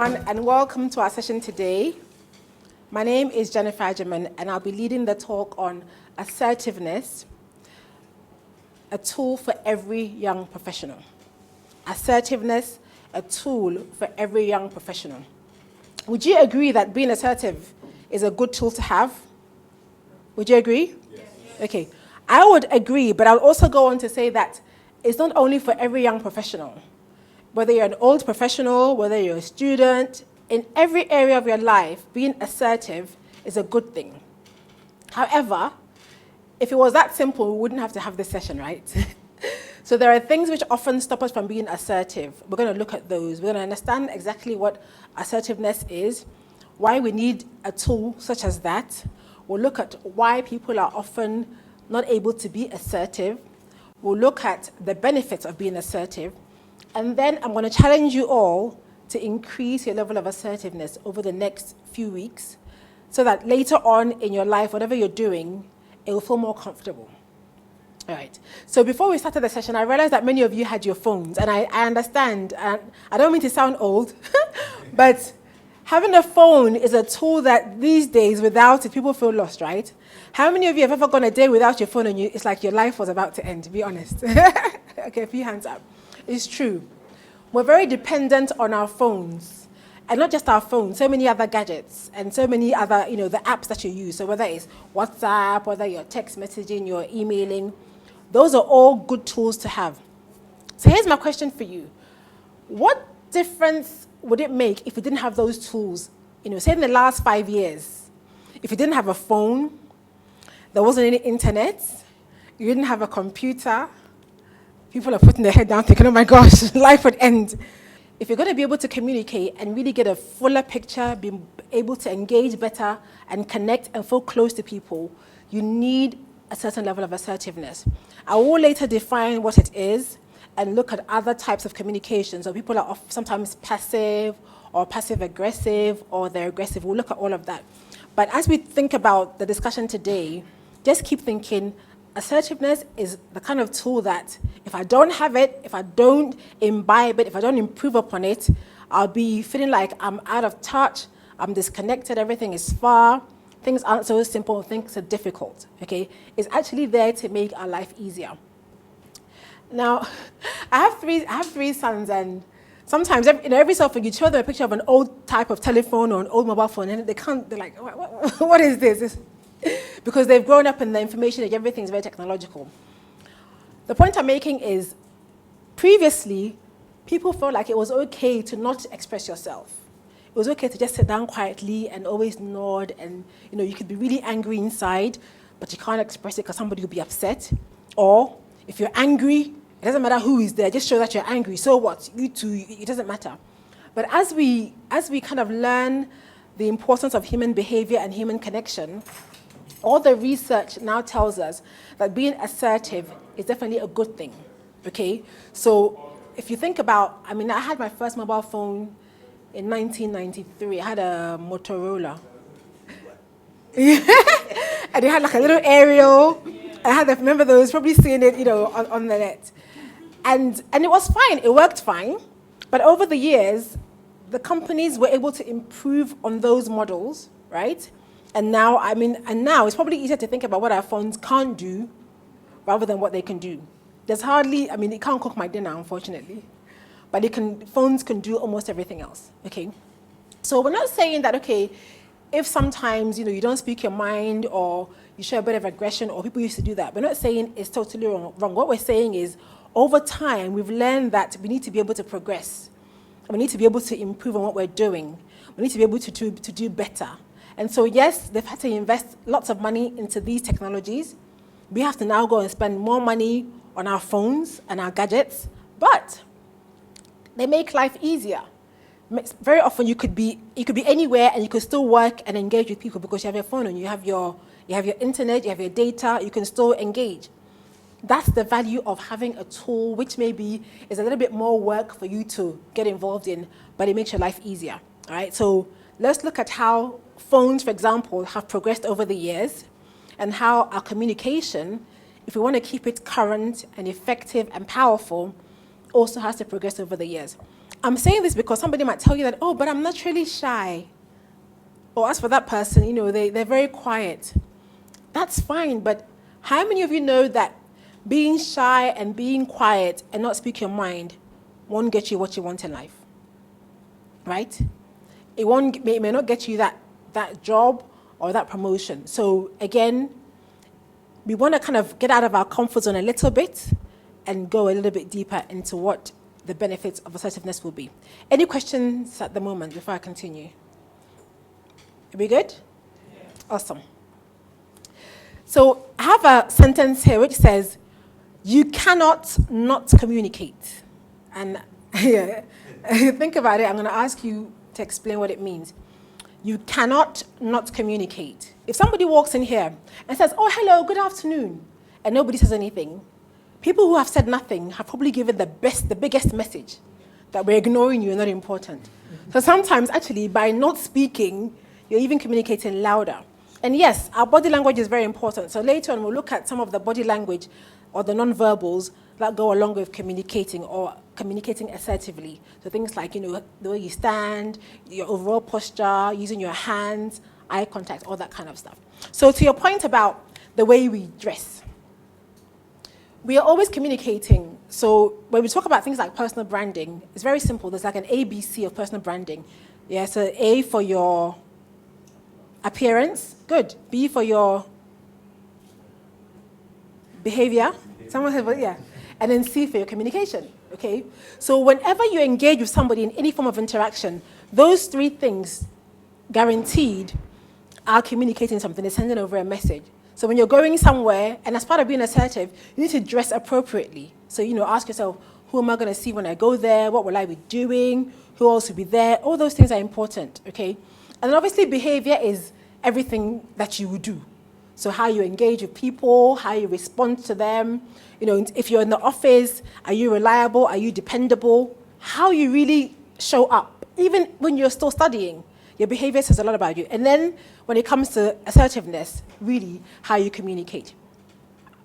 everyone, and welcome to our session today. My name is Jennifer Ajaman, and I'll be leading the talk on assertiveness, a tool for every young professional. Assertiveness, a tool for every young professional. Would you agree that being assertive is a good tool to have? Would you agree? Yes. Okay. I would agree, but I'll also go on to say that it's not only for every young professional. Whether you're an old professional, whether you're a student, in every area of your life, being assertive is a good thing. However, if it was that simple, we wouldn't have to have this session, right? So there are things which often stop us from being assertive. We're going to look at those. We're going to understand exactly what assertiveness is, why we need a tool such as that. We'll look at why people are often not able to be assertive. We'll look at the benefits of being assertive. And then I'm going to challenge you all to increase your level of assertiveness over the next few weeks so that later on in your life, whatever you're doing, it will feel more comfortable. All right. So before we started the session, I realized that many of you had your phones. And I understand, and I don't mean to sound old, but having a phone is a tool that these days, without it, people feel lost, right? How many of you have ever gone a day without your phone and it's like your life was about to end, be honest? Okay, a few hands up. It's true. We're very dependent on our phones. And not just our phones, so many other gadgets and so many other, the apps that you use. So whether it's WhatsApp, whether you're text messaging, you're emailing, those are all good tools to have. So here's my question for you. What difference would it make if you didn't have those tools? Say in the last 5 years, if you didn't have a phone, there wasn't any internet, you didn't have a computer, people are putting their head down thinking, oh my gosh, life would end. If you're going to be able to communicate and really get a fuller picture, be able to engage better and connect and feel close to people, you need a certain level of assertiveness. I will later define what it is and look at other types of communication. So people are sometimes passive or passive-aggressive or they're aggressive. We'll look at all of that. But as we think about the discussion today, just keep thinking assertiveness is the kind of tool that if I don't have it, if I don't imbibe it, if I don't improve upon it, I'll be feeling like I'm out of touch, I'm disconnected, everything is far, things aren't so simple, things are difficult, okay? It's actually there to make our life easier. Now, I have three sons, and sometimes every so often you show them a picture of an old type of telephone or an old mobile phone, and they're like, what is this? Because they've grown up in the information age, everything is very technological. The point I'm making is, previously, people felt like it was okay to not express yourself. It was okay to just sit down quietly and always nod, and you could be really angry inside, but you can't express it because somebody will be upset. Or if you're angry, it doesn't matter who is there, just show that you're angry. So what? You too, it doesn't matter. But as we kind of learn the importance of human behavior and human connection, all the research now tells us that being assertive is definitely a good thing, okay? So if you think about, I had my first mobile phone in 1993. I had a Motorola. And it had like a little aerial. Remember those, probably seeing it, on the net. And it was fine, it worked fine. But over the years, the companies were able to improve on those models, right? And now it's probably easier to think about what our phones can't do rather than what they can do. There's hardly, it can't cook my dinner, unfortunately. But phones can do almost everything else, okay? So we're not saying that, okay, if sometimes, you don't speak your mind or you show a bit of aggression, or people used to do that, we're not saying it's totally wrong. What we're saying is, over time, we've learned that we need to be able to progress. We need to be able to improve on what we're doing. We need to be able to do better. And so, yes, they've had to invest lots of money into these technologies. We have to now go and spend more money on our phones and our gadgets, but they make life easier. Very often you could be anywhere and you could still work and engage with people because you have your phone and you have your internet, you have your data, you can still engage. That's the value of having a tool which maybe is a little bit more work for you to get involved in, but it makes your life easier, all right? So let's look at how phones, for example, have progressed over the years and how our communication, if we want to keep it current and effective and powerful, also has to progress over the years. I'm saying this because somebody might tell you that, oh, but I'm naturally shy. Or as for that person, they're very quiet. That's fine, but how many of you know that being shy and being quiet and not speak your mind won't get you what you want in life? Right? It may not get you that job or that promotion. So again, we want to kind of get out of our comfort zone a little bit and go a little bit deeper into what the benefits of assertiveness will be. Any questions at the moment before I continue? Are we good? Yeah. Awesome. So I have a sentence here which says, you cannot not communicate. And think about it. I'm going to ask you to explain what it means. You cannot not communicate. If somebody walks in here and says, oh, hello, good afternoon, and nobody says anything, people who have said nothing have probably given the biggest message that we're ignoring you, not important. So sometimes, actually, by not speaking, you're even communicating louder. And yes, our body language is very important. So later on, we'll look at some of the body language or the nonverbals that go along with communicating or communicating assertively. So things like, the way you stand, your overall posture, using your hands, eye contact, all that kind of stuff. So to your point about the way we dress, we are always communicating. So when we talk about things like personal branding, it's very simple. There's like an ABC of personal branding. Yeah, so A for your appearance, good. B for your behavior. Someone said, well, yeah. And then C for your communication, okay? So whenever you engage with somebody in any form of interaction, those three things guaranteed are communicating something. They're sending over a message. So when you're going somewhere, and as part of being assertive, you need to dress appropriately. So, ask yourself, who am I going to see when I go there? What will I be doing? Who else will be there? All those things are important, okay? And then obviously behavior is everything that you would do. So how you engage with people, how you respond to them. If you're in the office, are you reliable? Are you dependable? How you really show up, even when you're still studying. Your behavior says a lot about you. And then when it comes to assertiveness, really how you communicate.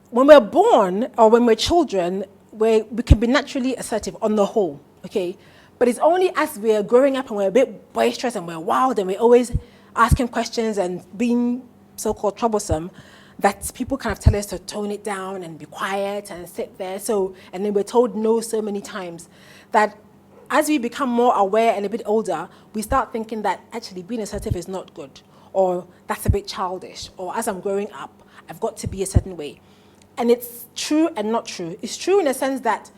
When we're born or when we're children, we can be naturally assertive on the whole, okay? But it's only as we're growing up and we're a bit boisterous and we're wild and we're always asking questions and being so-called troublesome that people kind of tell us to tone it down and be quiet and sit there. And then we're told no so many times that as we become more aware and a bit older, we start thinking that actually being assertive is not good, or that's a bit childish, or as I'm growing up, I've got to be a certain way. And it's true and not true. It's true in a sense that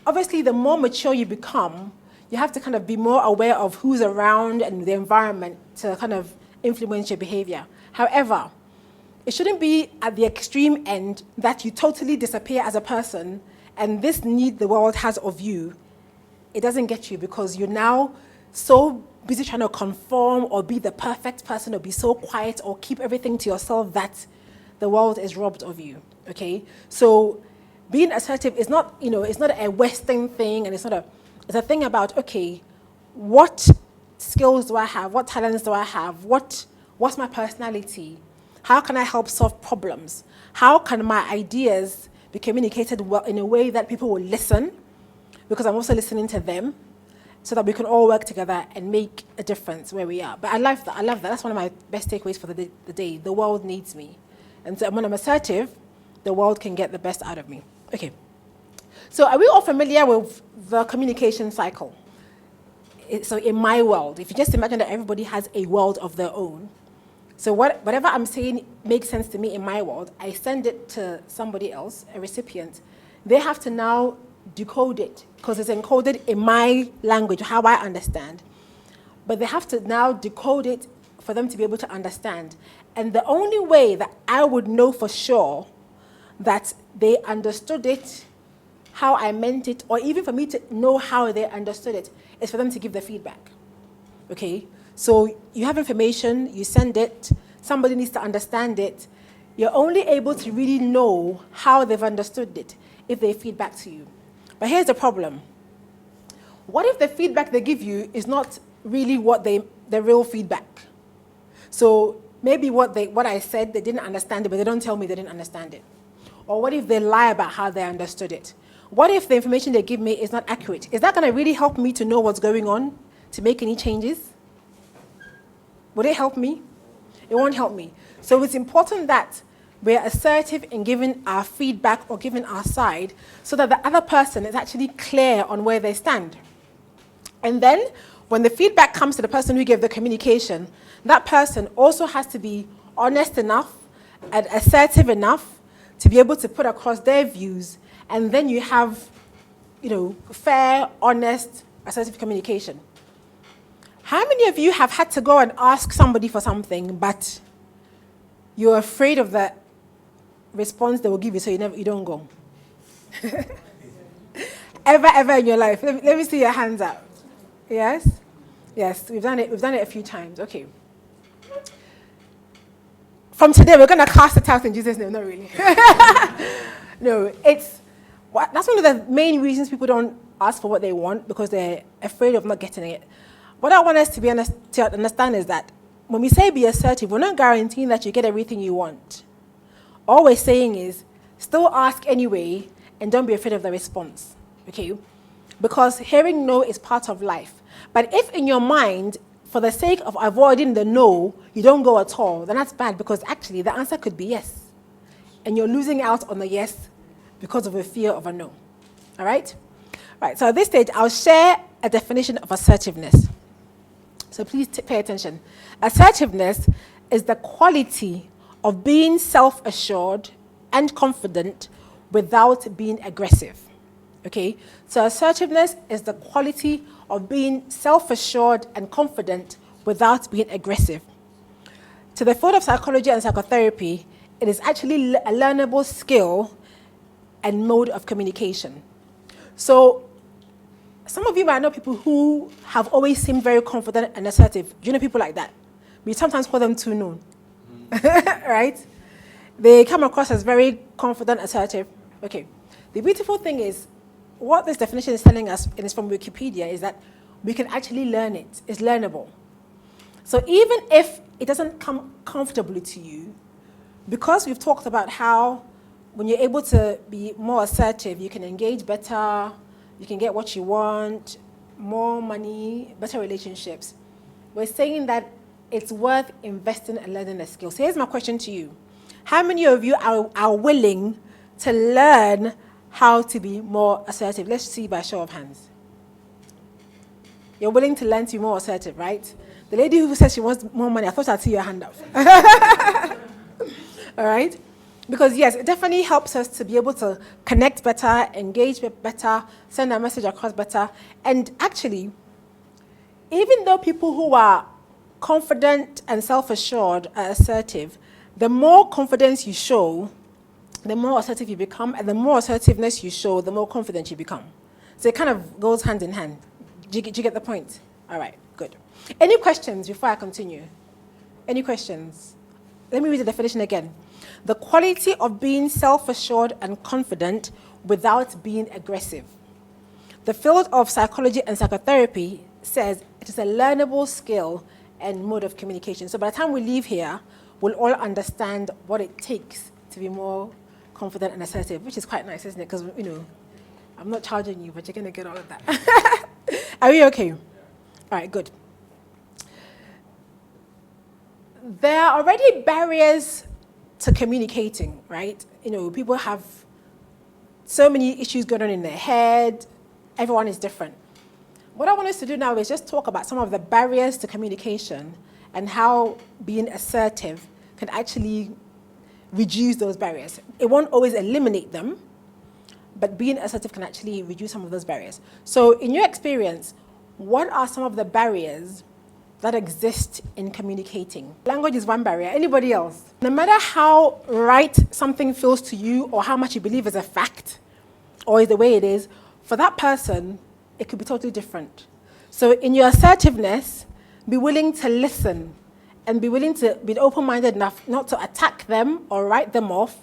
obviously the more mature you become, you have to kind of be more aware of who's around and the environment to kind of influence your behavior. However, it shouldn't be at the extreme end that you totally disappear as a person and this need the world has of you, it doesn't get you because you're now so busy trying to conform or be the perfect person or be so quiet or keep everything to yourself that the world is robbed of you, okay? So being assertive is not, it's not a Western thing and it's a thing about, okay, what skills do I have? What talents do I have? What's my personality? How can I help solve problems? How can my ideas be communicated well in a way that people will listen? Because I'm also listening to them, so that we can all work together and make a difference where we are. But I love that. That's one of my best takeaways for the day. The world needs me. And so when I'm assertive, the world can get the best out of me. Okay. So are we all familiar with the communication cycle? So in my world, if you just imagine that everybody has a world of their own, so whatever I'm saying makes sense to me in my world, I send it to somebody else, a recipient. They have to now decode it because it's encoded in my language, how I understand. But they have to now decode it for them to be able to understand. And the only way that I would know for sure that they understood it, how I meant it, or even for me to know how they understood it, is for them to give the feedback. Okay? So you have information, you send it, somebody needs to understand it. You're only able to really know how they've understood it if they feedback to you. But here's the problem. What if the feedback they give you is not really the real feedback? So maybe what I said, they didn't understand it, but they don't tell me they didn't understand it. Or what if they lie about how they understood it? What if the information they give me is not accurate? Is that going to really help me to know what's going on, to make any changes? Would it help me? It won't help me. So it's important that we're assertive in giving our feedback or giving our side so that the other person is actually clear on where they stand. And then when the feedback comes to the person who gave the communication, that person also has to be honest enough and assertive enough to be able to put across their views, and then you have, fair, honest, assertive communication. How many of you have had to go and ask somebody for something, but you're afraid of the response they will give you, so you don't go? Ever in your life? Let me see your hands up. Yes? Yes, we've done it a few times. Okay. From today, we're going to cast it out in Jesus' name. Not really. No, that's one of the main reasons people don't ask for what they want, because they're afraid of not getting it. What I want us to understand is that when we say be assertive, we're not guaranteeing that you get everything you want. All we're saying is still ask anyway, and don't be afraid of the response. Okay? Because hearing no is part of life. But if in your mind, for the sake of avoiding the no, you don't go at all, then that's bad, because actually the answer could be yes. And you're losing out on the yes because of a fear of a no. All right? Right, so at this stage, I'll share a definition of assertiveness. So please pay attention. Assertiveness is the quality of being self-assured and confident without being aggressive. Okay? So assertiveness is the quality of being self-assured and confident without being aggressive. To the field of psychology and psychotherapy, it is actually a learnable skill and mode of communication. So some of you might know people who have always seemed very confident and assertive. Do you know people like that? We sometimes call them too known. Right? They come across as very confident, assertive. Okay. The beautiful thing is, what this definition is telling us, and it's from Wikipedia, is that we can actually learn it. It's learnable. So even if it doesn't come comfortably to you, because we've talked about how when you're able to be more assertive, you can engage better, you can get what you want, more money, better relationships. We're saying that it's worth investing and learning a skill. So here's my question to you. How many of you are willing to learn how to be more assertive? Let's see by show of hands. You're willing to learn to be more assertive, right? The lady who says she wants more money, I thought I'd see your hand up. All right? Because yes, it definitely helps us to be able to connect better, engage better, send our message across better. And actually, even though people who are confident and self-assured are assertive, the more confidence you show, the more assertive you become, and the more assertiveness you show, the more confident you become. So it kind of goes hand in hand. Do you get the point? All right, good. Any questions before I continue? Any questions? Let me read the definition again. The quality of being self-assured and confident without being aggressive. The field of psychology and psychotherapy says it is a learnable skill and mode of communication. So by the time we leave here, we'll all understand what it takes to be more confident and assertive, which is quite nice, isn't it? Because, I'm not charging you, but you're going to get all of that. Are we okay? All right, good. There are already barriers to communicating, right? People have so many issues going on in their head. Everyone is different. What I want us to do now is just talk about some of the barriers to communication and how being assertive can actually reduce those barriers. It won't always eliminate them, but being assertive can actually reduce some of those barriers. So in your experience, what are some of the barriers that exist in communicating? Language is one barrier. Anybody else? No matter how right something feels to you or how much you believe is a fact or is the way it is, for that person, it could be totally different. So in your assertiveness, be willing to listen and be willing to be open-minded enough not to attack them or write them off,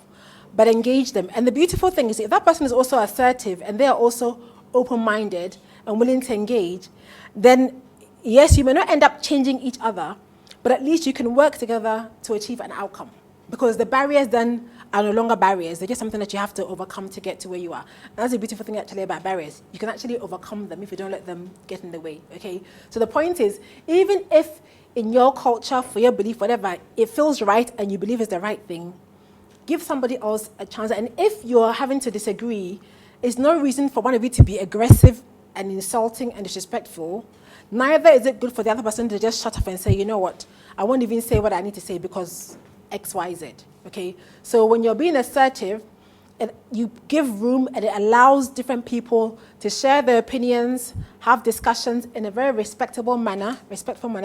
but engage them. And the beautiful thing is, if that person is also assertive and they are also open-minded and willing to engage, then yes, you may not end up changing each other, but at least you can work together to achieve an outcome. Because the barriers then are no longer barriers. They're just something that you have to overcome to get to where you are. And that's a beautiful thing actually about barriers. You can actually overcome them if you don't let them get in the way, okay? So the point is, even if in your culture, for your belief, whatever, it feels right and you believe it's the right thing, give somebody else a chance. And if you're having to disagree, there's no reason for one of you to be aggressive and insulting and disrespectful. Neither is it good for the other person to just shut up and say, you know what, I won't even say what I need to say because X, Y, Z, okay? So when you're being assertive, you give room and it allows different people to share their opinions, have discussions in a very respectful manner,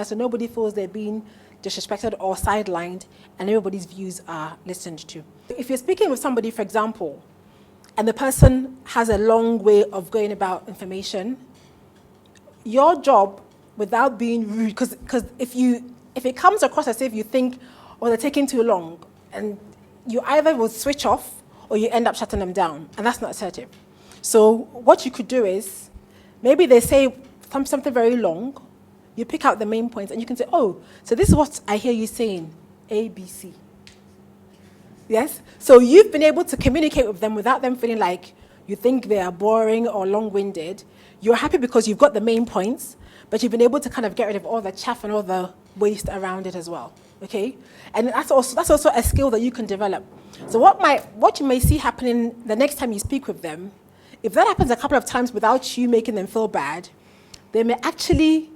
so nobody feels they're being disrespected or sidelined, and everybody's views are listened to. If you're speaking with somebody, for example, and the person has a long way of going about information, your job, without being rude, because if it comes across as if you think, oh, they're taking too long, and you either will switch off or you end up shutting them down, and that's not assertive. So what you could do is, maybe they say something very long, you pick out the main points, and you can say, oh, so this is what I hear you saying, A, B, C. Yes? So you've been able to communicate with them without them feeling like you think they are boring or long-winded. You're happy because you've got the main points, but you've been able to kind of get rid of all the chaff and all the waste around it as well. Okay? And that's also a skill that you can develop. So what you may see happening the next time you speak with them, if that happens a couple of times without you making them feel bad, they may actually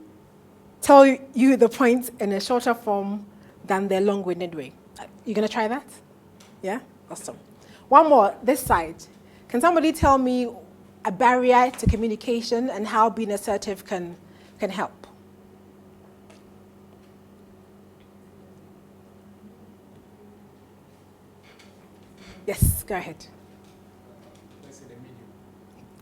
tell you the points in a shorter form than their long-winded way. You gonna try that? Yeah? Awesome. One more, this side. Can somebody tell me a barrier to communication and how being assertive can help? Yes, go ahead. Let's say the medium.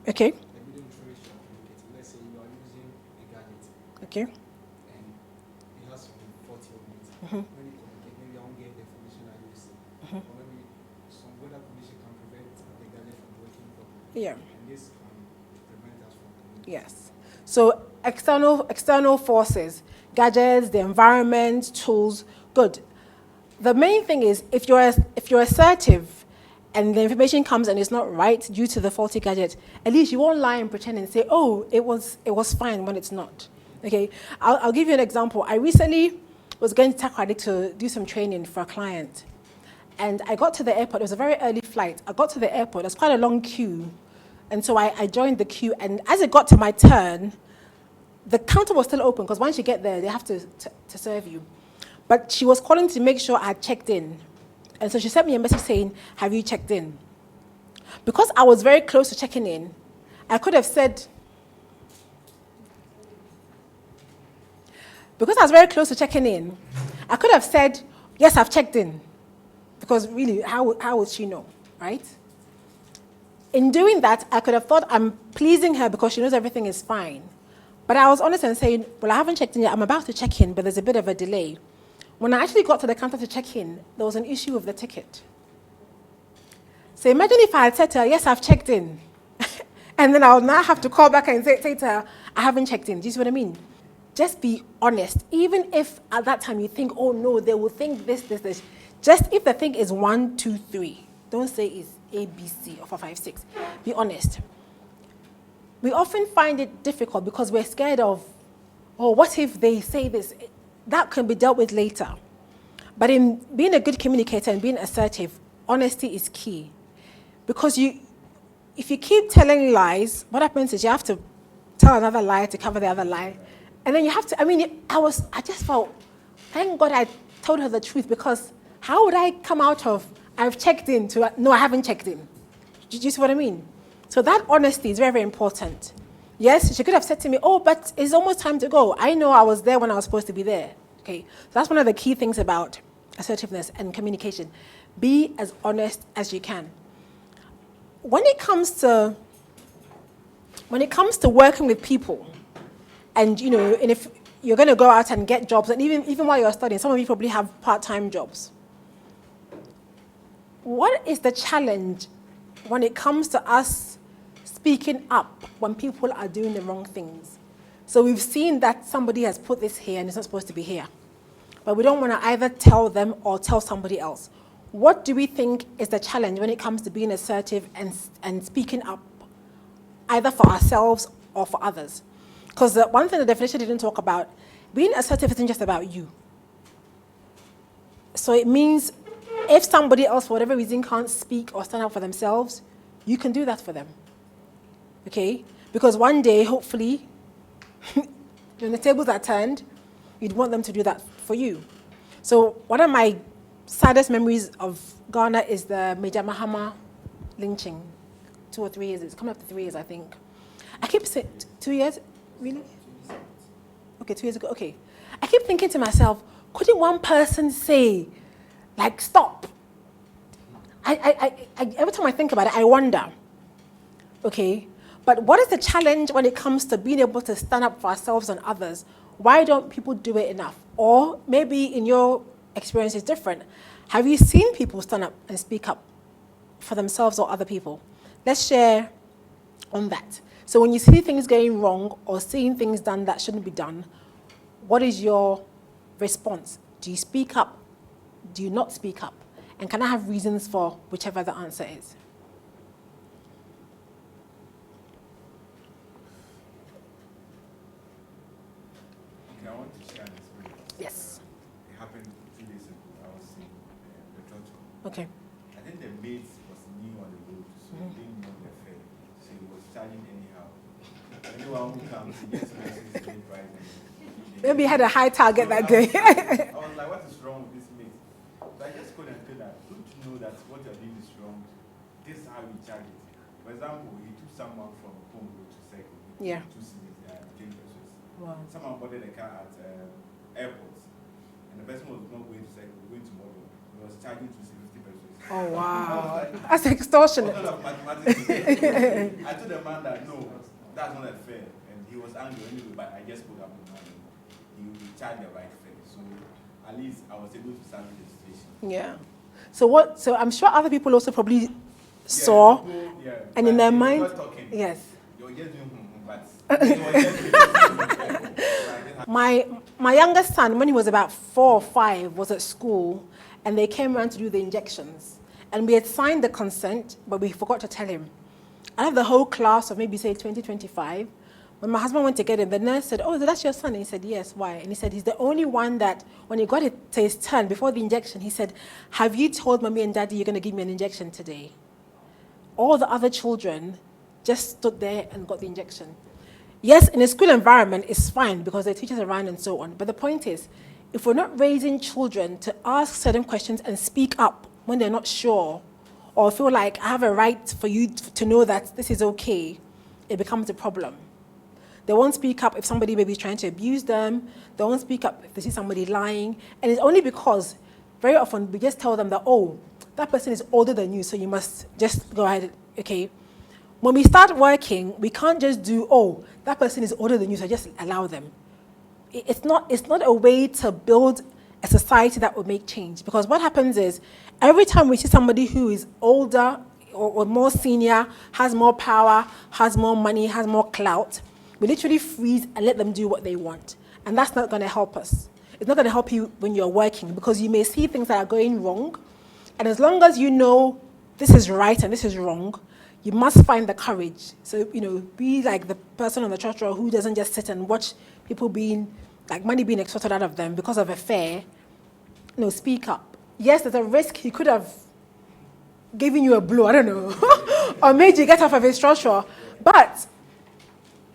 Okay. The medium through which you are communicating. Let's say you are using a gadget. Okay. And it has some faulty on it. Mm-hmm. When you communicate, maybe I won't get the information that you receive. Mm-hmm. Or maybe some weather condition can prevent the gadget from working properly. Yeah. And this can prevent us from communicating. Yes. So external forces, gadgets, the environment, tools, good. The main thing is if you're assertive and the information comes and it's not right due to the faulty gadget, at least you won't lie and pretend and say, oh, it was fine when it's not. Okay? I'll give you an example. I recently was going to Takoradi to do some training for a client. And I got to the airport. It was a very early flight. I got to the airport. There's quite a long queue. And so I joined the queue. And as it got to my turn, the counter was still open because once you get there, they have to serve you. But she was calling to make sure I had checked in. And so she sent me a message saying, have you checked in? Because I was very close to checking in, I could have said, yes, I've checked in. Because really, how would she know, right? In doing that, I could have thought I'm pleasing her because she knows everything is fine. But I was honest and saying, well, I haven't checked in yet. I'm about to check in, but there's a bit of a delay. When I actually got to the counter to check in, there was an issue with the ticket. So imagine if I had said to her, yes, I've checked in. And then I would now have to call back and say to her, I haven't checked in. Do you see what I mean? Just be honest. Even if at that time you think, oh no, they will think this. Just if the thing is 1, 2, 3, don't say it's A, B, C, or 4, 5, 6. Be honest. We often find it difficult because we're scared of, oh, what if they say this? That can be dealt with later. But in being a good communicator and being assertive, honesty is key. Because if you keep telling lies, what happens is you have to tell another lie to cover the other lie. And then you have to, I just felt, thank God I told her the truth, because how would I come out of, I've checked in, to, no, I haven't checked in? Do you see what I mean? So that honesty is very, very important. Yes, she could have said to me, oh, but it's almost time to go. I know I was there when I was supposed to be there. Okay, so that's one of the key things about assertiveness and communication. Be as honest as you can. When it comes to working with people, and and if you're going to go out and get jobs, and even while you're studying, some of you probably have part-time jobs. What is the challenge when it comes to us speaking up when people are doing the wrong things? So we've seen that somebody has put this here and it's not supposed to be here. But we don't want to either tell them or tell somebody else. what do we think is the challenge when it comes to being assertive and speaking up, either for ourselves or for others? Because the one thing the definition didn't talk about, being assertive isn't just about you. So it means if somebody else, for whatever reason, can't speak or stand up for themselves, you can do that for them. Okay? Because one day, hopefully, when the tables are turned, you'd want them to do that for you. So one of my saddest memories of Ghana is the Major Mahama lynching. 2 or 3 years. It's coming up to 3 years, I think. I keep saying, 2 years? Really? Okay, 2 years ago. Okay. I keep thinking to myself, couldn't one person say, like, stop? Every time I think about it, I wonder. Okay? But what is the challenge when it comes to being able to stand up for ourselves and others? Why don't people do it enough? Or maybe in your experience is different. Have you seen people stand up and speak up for themselves or other people? Let's share on that. So when you see things going wrong or seeing things done that shouldn't be done, what is your response? Do you speak up? Do you not speak up? And can I have reasons for whichever the answer is? Okay, I want to share an experience. Yes. It happened 2 days ago. I was in the church. Okay. I think the mate was new on the road, so he didn't know the fare. So he was charging anyhow. Anyone who comes, he gets messages straight price. Maybe you had a high target that day. I was like, what is wrong with this mate? So I just couldn't tell that. Don't you know that what you're doing is wrong? This is how we charge it. For example, he took someone from home road to Circle. Yeah. 2 cities, 10 pesos. Wow. Someone boarded the car at airport, and the person was not going to Circle, going to Model. He was charging 250 pesos. Oh, wow. That's extortionate. What kind of mathematics is this? I told the man that no, that's not fair, and he was angry anyway. But I just put up the money. He charged the right fare, so at least I was able to salvage the situation. Yeah. So I'm sure other people also probably saw, and in their mind, not talking. yes. You're just doing but My youngest son, when he was about 4 or 5, was at school, and they came around to do the injections. And we had signed the consent, but we forgot to tell him. Out of the whole class of maybe, say, 20, 25, when my husband went to get him, the nurse said, oh, that's your son? And he said, yes, why? And he said, he's the only one that, when he got it to his turn, before the injection, he said, have you told mommy and daddy you're going to give me an injection today? All the other children just stood there and got the injection. Yes, in a school environment, it's fine because there are teachers around and so on. But the point is, if we're not raising children to ask certain questions and speak up when they're not sure, or feel like I have a right for you to know that this is okay, it becomes a problem. They won't speak up if somebody maybe is trying to abuse them. They won't speak up if they see somebody lying. And it's only because very often we just tell them that, oh, that person is older than you, so you must just go ahead, okay? When we start working, we can't just do, oh, that person is older than you, so just allow them. It's not a way to build a society that will make change. Because what happens is, every time we see somebody who is older or more senior, has more power, has more money, has more clout, we literally freeze and let them do what they want. And that's not going to help us. It's not going to help you when you're working, because you may see things that are going wrong. And as long as you know this is right and this is wrong, you must find the courage. So, be like the person on the church row who doesn't just sit and watch people money being extorted out of them because of a fare. Speak up. Yes, there's a risk he could have given you a blow, I don't know, or made you get off of his structure. But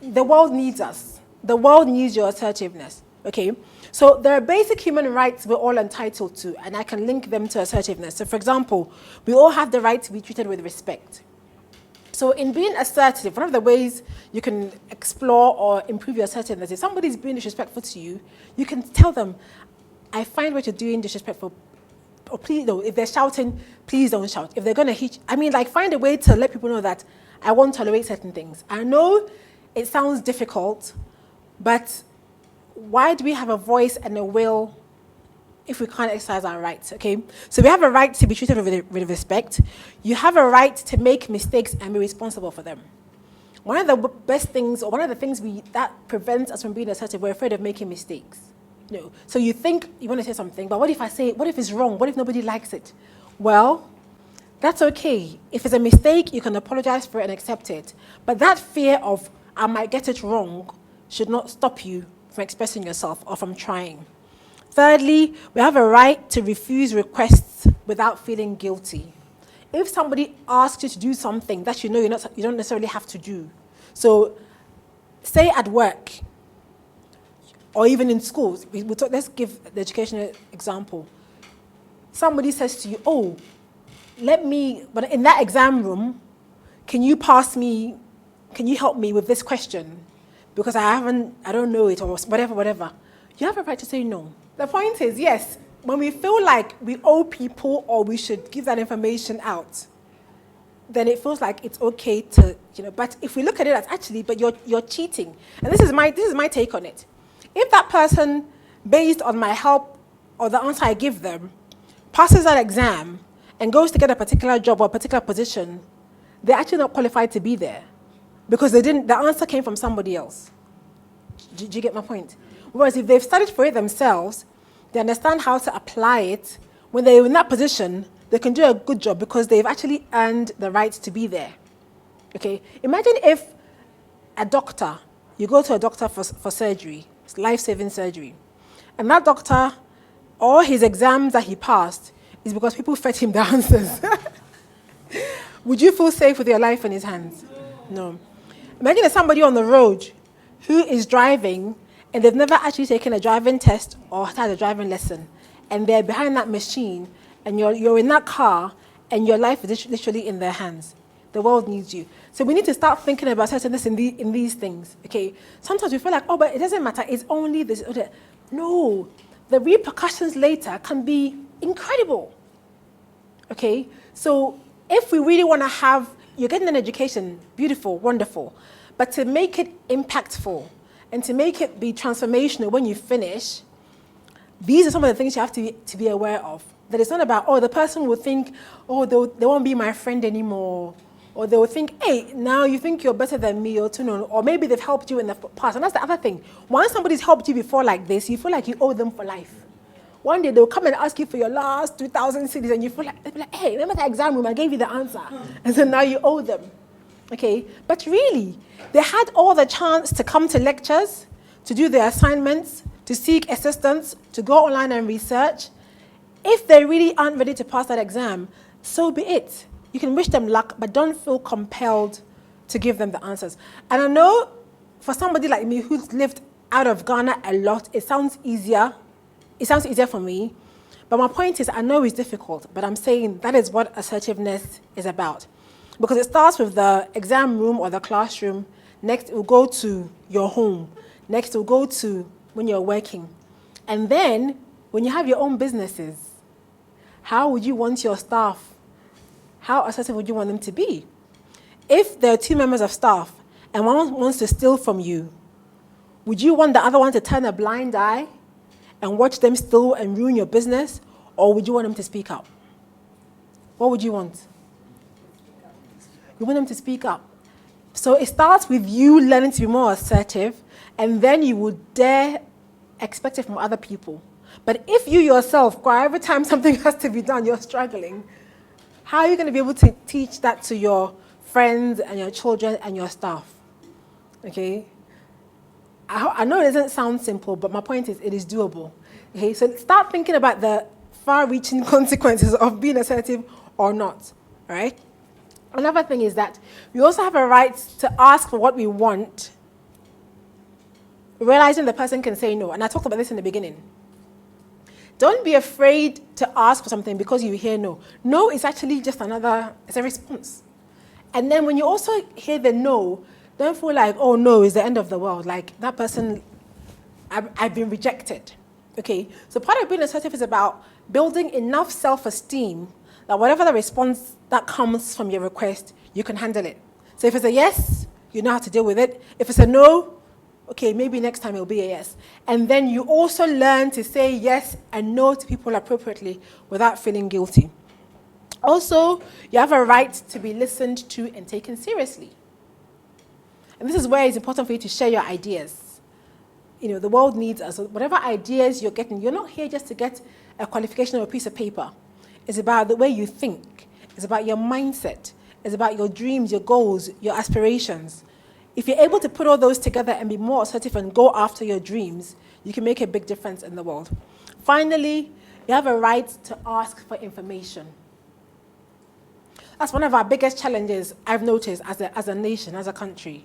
the world needs us. The world needs your assertiveness, okay? So there are basic human rights we're all entitled to, and I can link them to assertiveness. So for example, we all have the right to be treated with respect. So in being assertive, one of the ways you can explore or improve your assertiveness is somebody's being disrespectful to you, you can tell them, I find what you're doing disrespectful. Or please, no, if they're shouting, please don't shout. If they're going to hit you, find a way to let people know that I won't tolerate certain things. I know it sounds difficult, but why do we have a voice and a will if we can't exercise our rights, okay? So we have a right to be treated with respect. You have a right to make mistakes and be responsible for them. One of the best things, or one of the things that prevents us from being assertive, we're afraid of making mistakes. So you think you want to say something, but what if it's wrong? What if nobody likes it? Well, that's okay. If it's a mistake, you can apologize for it and accept it. But that fear of, I might get it wrong, should not stop you from expressing yourself or from trying. Thirdly, we have a right to refuse requests without feeling guilty. If somebody asks you to do something that you know you don't necessarily have to do. So, say at work, or even in schools, let's give the educational example. Somebody says to you, oh, but in that exam room, can you help me with this question? Because I don't know it, or whatever. You have a right to say no. The point is, yes, when we feel like we owe people or we should give that information out, then it feels like it's okay to, but if we look at it as actually, but you're cheating. And this is my take on it. If that person, based on my help or the answer I give them, passes that exam and goes to get a particular job or a particular position, they're actually not qualified to be there because the answer came from somebody else. Do you get my point? Whereas if they've studied for it themselves, they understand how to apply it. When they're in that position, they can do a good job because they've actually earned the right to be there. Okay? Imagine if you go to a doctor for surgery, it's life-saving surgery, and that doctor, all his exams that he passed is because people fed him the answers. Would you feel safe with your life in his hands? No. Imagine there's somebody on the road who is driving and they've never actually taken a driving test or had a driving lesson, and they're behind that machine, and you're in that car, and your life is literally in their hands. The world needs you. So we need to start thinking about assertiveness in these things, okay? Sometimes we feel like, oh, but it doesn't matter, it's only this. No, the repercussions later can be incredible, okay? So if we really want to you're getting an education, beautiful, wonderful, but to make it impactful and to make it be transformational when you finish, these are some of the things you have to be aware of. That it's not about, the person will think, they won't be my friend anymore. Or they will think, hey, now you think you're better than me, or maybe they've helped you in the past. And that's the other thing. Once somebody's helped you before like this, you feel like you owe them for life. One day they'll come and ask you for your last 2,000 cities, and you feel like, they'll be like, hey, remember that exam room? I gave you the answer. And so now you owe them. Okay? But really, they had all the chance to come to lectures, to do their assignments, to seek assistance, to go online and research. If they really aren't ready to pass that exam, so be it. You can wish them luck, but don't feel compelled to give them the answers. And I know for somebody like me who's lived out of Ghana a lot, it sounds easier. It sounds easier for me. But my point is, I know it's difficult, but I'm saying that is what assertiveness is about. Because it starts with the exam room or the classroom. Next, it will go to your home. Next, it will go to when you're working. And then, when you have your own businesses, how would you want your staff? How assertive would you want them to be? If there are 2 members of staff and one wants to steal from you, would you want the other one to turn a blind eye and watch them steal and ruin your business? Or would you want them to speak up? What would you want? You want them to speak up. So it starts with you learning to be more assertive, and then you would dare expect it from other people. But if you yourself, every time something has to be done, you're struggling, how are you going to be able to teach that to your friends and your children and your staff? Okay? I know it doesn't sound simple, but my point is it is doable. Okay? So start thinking about the far-reaching consequences of being assertive or not. All right? Another thing is that we also have a right to ask for what we want, realizing the person can say no. And I talked about this in the beginning. Don't be afraid to ask for something because you hear no. No is actually just it's a response. And then when you also hear the no, don't feel like, oh no, it's the end of the world. Like that person, I've been rejected. Okay? So part of being assertive is about building enough self-esteem that whatever the response that comes from your request, you can handle it. So if it's a yes, you know how to deal with it. If it's a no, okay, maybe next time it'll be a yes. And then you also learn to say yes and no to people appropriately without feeling guilty. Also, you have a right to be listened to and taken seriously. And this is where it's important for you to share your ideas. The world needs us. So whatever ideas you're getting, you're not here just to get a qualification or a piece of paper. It's about the way you think. It's about your mindset. It's about your dreams, your goals, your aspirations. If you're able to put all those together and be more assertive and go after your dreams, you can make a big difference in the world. Finally, you have a right to ask for information. That's one of our biggest challenges I've noticed as a nation, as a country.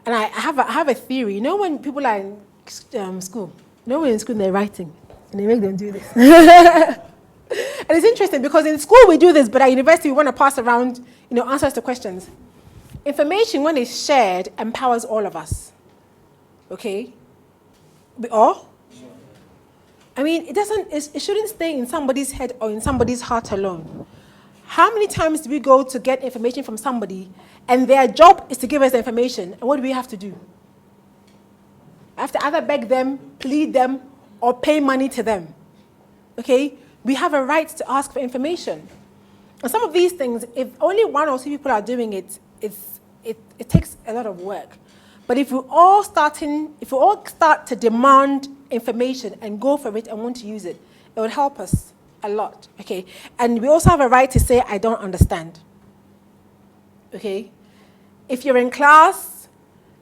And I have a theory. You know when people are in school? You know when in school they're writing and they make them do this? And it's interesting because in school we do this, but at university we want to pass around, answers to questions. Information, when it's shared, empowers all of us. Okay? All? I mean, it shouldn't stay in somebody's head or in somebody's heart alone. How many times do we go to get information from somebody and their job is to give us the information, and what do we have to do? I have to either beg them, plead them, or pay money to them. Okay? We have a right to ask for information. And some of these things, if only one or two people are doing it, it takes a lot of work. But if we all start to demand information and go for it and want to use it, it would help us a lot. Okay? And we also have a right to say, I don't understand. Okay? If you're in class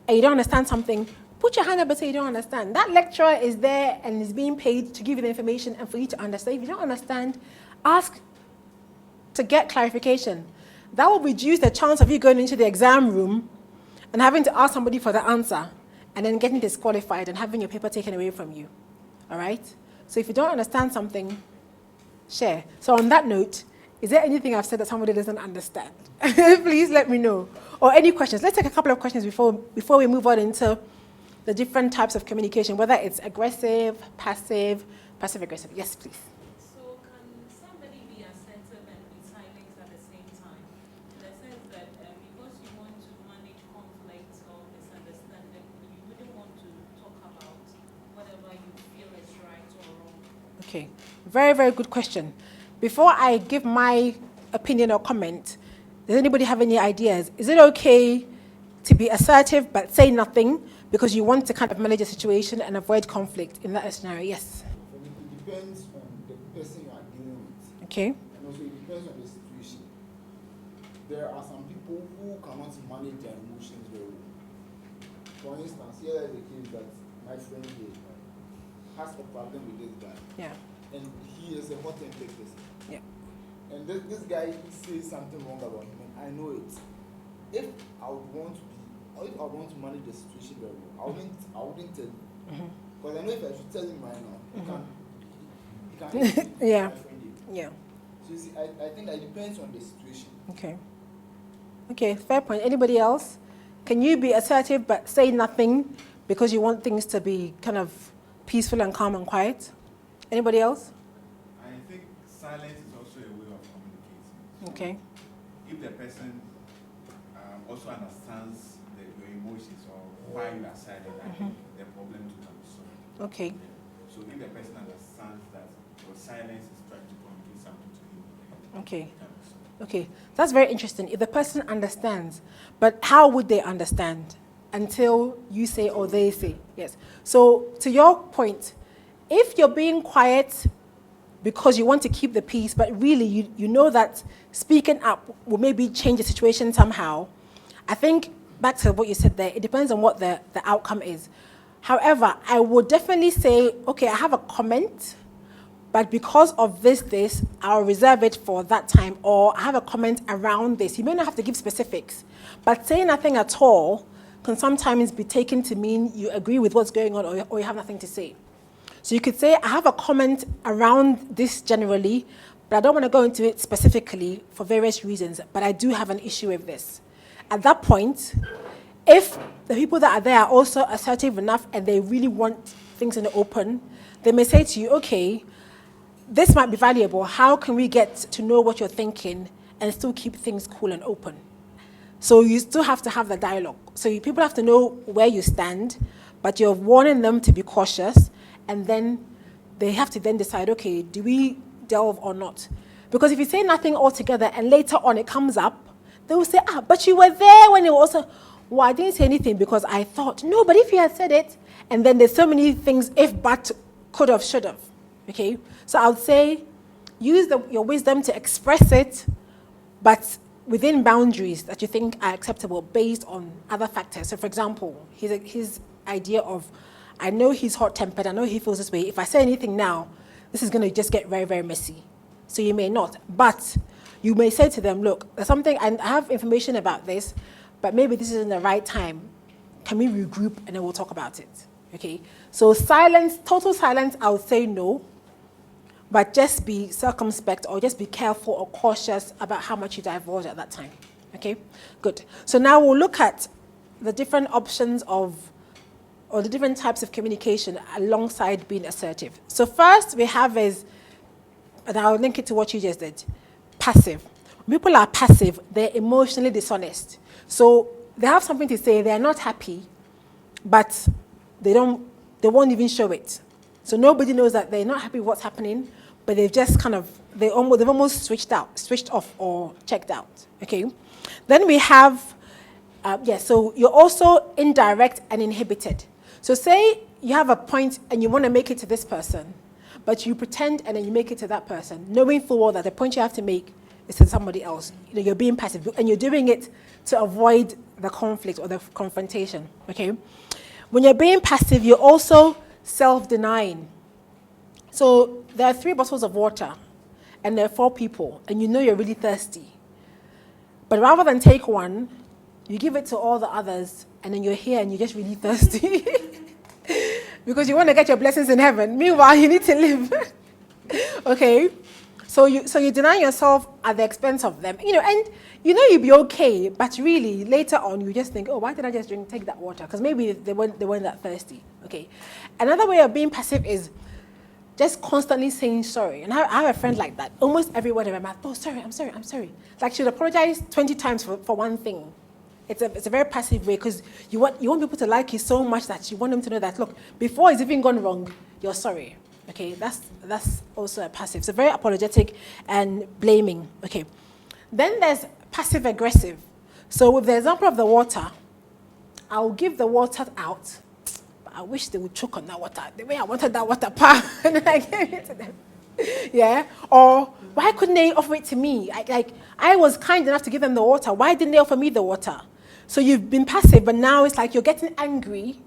and you don't understand something, put your hand up and say you don't understand. That lecturer is there and is being paid to give you the information and for you to understand. If you don't understand, ask to get clarification. That will reduce the chance of you going into the exam room and having to ask somebody for the answer and then getting disqualified and having your paper taken away from you. All right? So if you don't understand something, share. So on that note, is there anything I've said that somebody doesn't understand? Please let me know. Or any questions. Let's take a couple of questions before we move on into the different types of communication, whether it's aggressive, passive-aggressive. Yes, please. So can somebody be assertive and be silent at the same time? In the sense that because you want to manage conflict or misunderstanding, you wouldn't want to talk about whatever you feel is right or wrong. Okay, very, very good question. Before I give my opinion or comment, does anybody have any ideas? Is it okay to be assertive but say nothing because you want to kind of manage a situation and avoid conflict in that scenario? Yes. For me, it depends on the person you are dealing with. Okay. And also it depends on the situation. There are some people who cannot manage their emotions very well. For instance, here is a case that my friend here has a problem with this guy. Yeah. And he is a hot-tempered person. Yeah. And this guy says something wrong about him, and I know it. If I would want to manage the situation very well, I wouldn't tell him. Because I know if I should tell him right now, he can't Yeah. my friend here. Yeah. So you see, I think that depends on the situation. Okay. Okay, fair point. Anybody else? Can you be assertive but say nothing because you want things to be kind of peaceful and calm and quiet? Anybody else? I think silence is also a way of communicating. So Okay. if the person also understands your emotions or why you are silent, I think the problem can be solved. Okay. So if the person understands that your silence is trying to communicate something to him, Okay. it can be solved. Okay. That's very interesting. If the person understands, but how would they understand until you say or they say? Yes. So to your point, if you're being quiet because you want to keep the peace, but really you know that speaking up will maybe change the situation somehow, I think back to what you said there, it depends on what the outcome is. However, I would definitely say, okay, I have a comment, but because of this, I'll reserve it for that time, or I have a comment around this. You may not have to give specifics, but saying nothing at all can sometimes be taken to mean you agree with what's going on or you have nothing to say. So you could say, I have a comment around this generally, but I don't want to go into it specifically for various reasons, but I do have an issue with this. At that point, if the people that are there are also assertive enough and they really want things in the open, they may say to you, okay, this might be valuable. How can we get to know what you're thinking and still keep things cool and open? So you still have to have the dialogue. So people have to know where you stand, but you're warning them to be cautious, and then they have to then decide, okay, do we delve or not? Because if you say nothing altogether and later on it comes up, they will say, but you were there when it was also, well, I didn't say anything because I thought, no, but if you had said it, and then there's so many things, if, but, could have, should have, okay? So I would say, use your wisdom to express it, but within boundaries that you think are acceptable based on other factors. So, for example, his idea of, I know he's hot-tempered, I know he feels this way. If I say anything now, this is going to just get very, very messy. So you may not. But you may say to them, look, there's something, and I have information about this, but maybe this isn't the right time. Can we regroup and then we'll talk about it? Okay? So silence, total silence, I would say no. But just be circumspect or just be careful or cautious about how much you divulge at that time. Okay? Good. So now we'll look at the different options or the different types of communication alongside being assertive. So first we have is, and I'll link it to what you just did, passive. When people are passive, they're emotionally dishonest. So they have something to say, they're not happy, but they won't even show it. So nobody knows that they're not happy with what's happening, but they've just they've almost switched off or checked out, okay? Then we have, so you're also indirect and inhibited. So say you have a point and you want to make it to this person, but you pretend and then you make it to that person, knowing full well that the point you have to make is to somebody else. You're being passive, and you're doing it to avoid the conflict or the confrontation, okay? When you're being passive, you're also self-denying. So there are 3 bottles of water, and there are 4 people, and you know you're really thirsty. But rather than take one, you give it to all the others, and then you're here and you're just really thirsty. Because you want to get your blessings in heaven. Meanwhile, you need to live. Okay? So you deny yourself at the expense of them. And you'd be okay, but really, later on, you just think, oh, why did I just take that water? Because maybe they weren't that thirsty. Okay? Another way of being passive is just constantly saying sorry. And I have a friend like that. Almost every word in my mouth, oh, sorry, I'm sorry. Like she'd apologize 20 times for one thing. It's a very passive way, because you want people to like you so much that you want them to know that, look, before it's even gone wrong, you're sorry. Okay, that's also a passive. So very apologetic and blaming. Okay. Then there's passive aggressive. So with the example of the water, I'll give the water out, but I wish they would choke on that water. The way I wanted that water, and then I gave it to them. Yeah? Or why couldn't they offer it to me? I was kind enough to give them the water. Why didn't they offer me the water? So you've been passive, but now it's like you're getting angry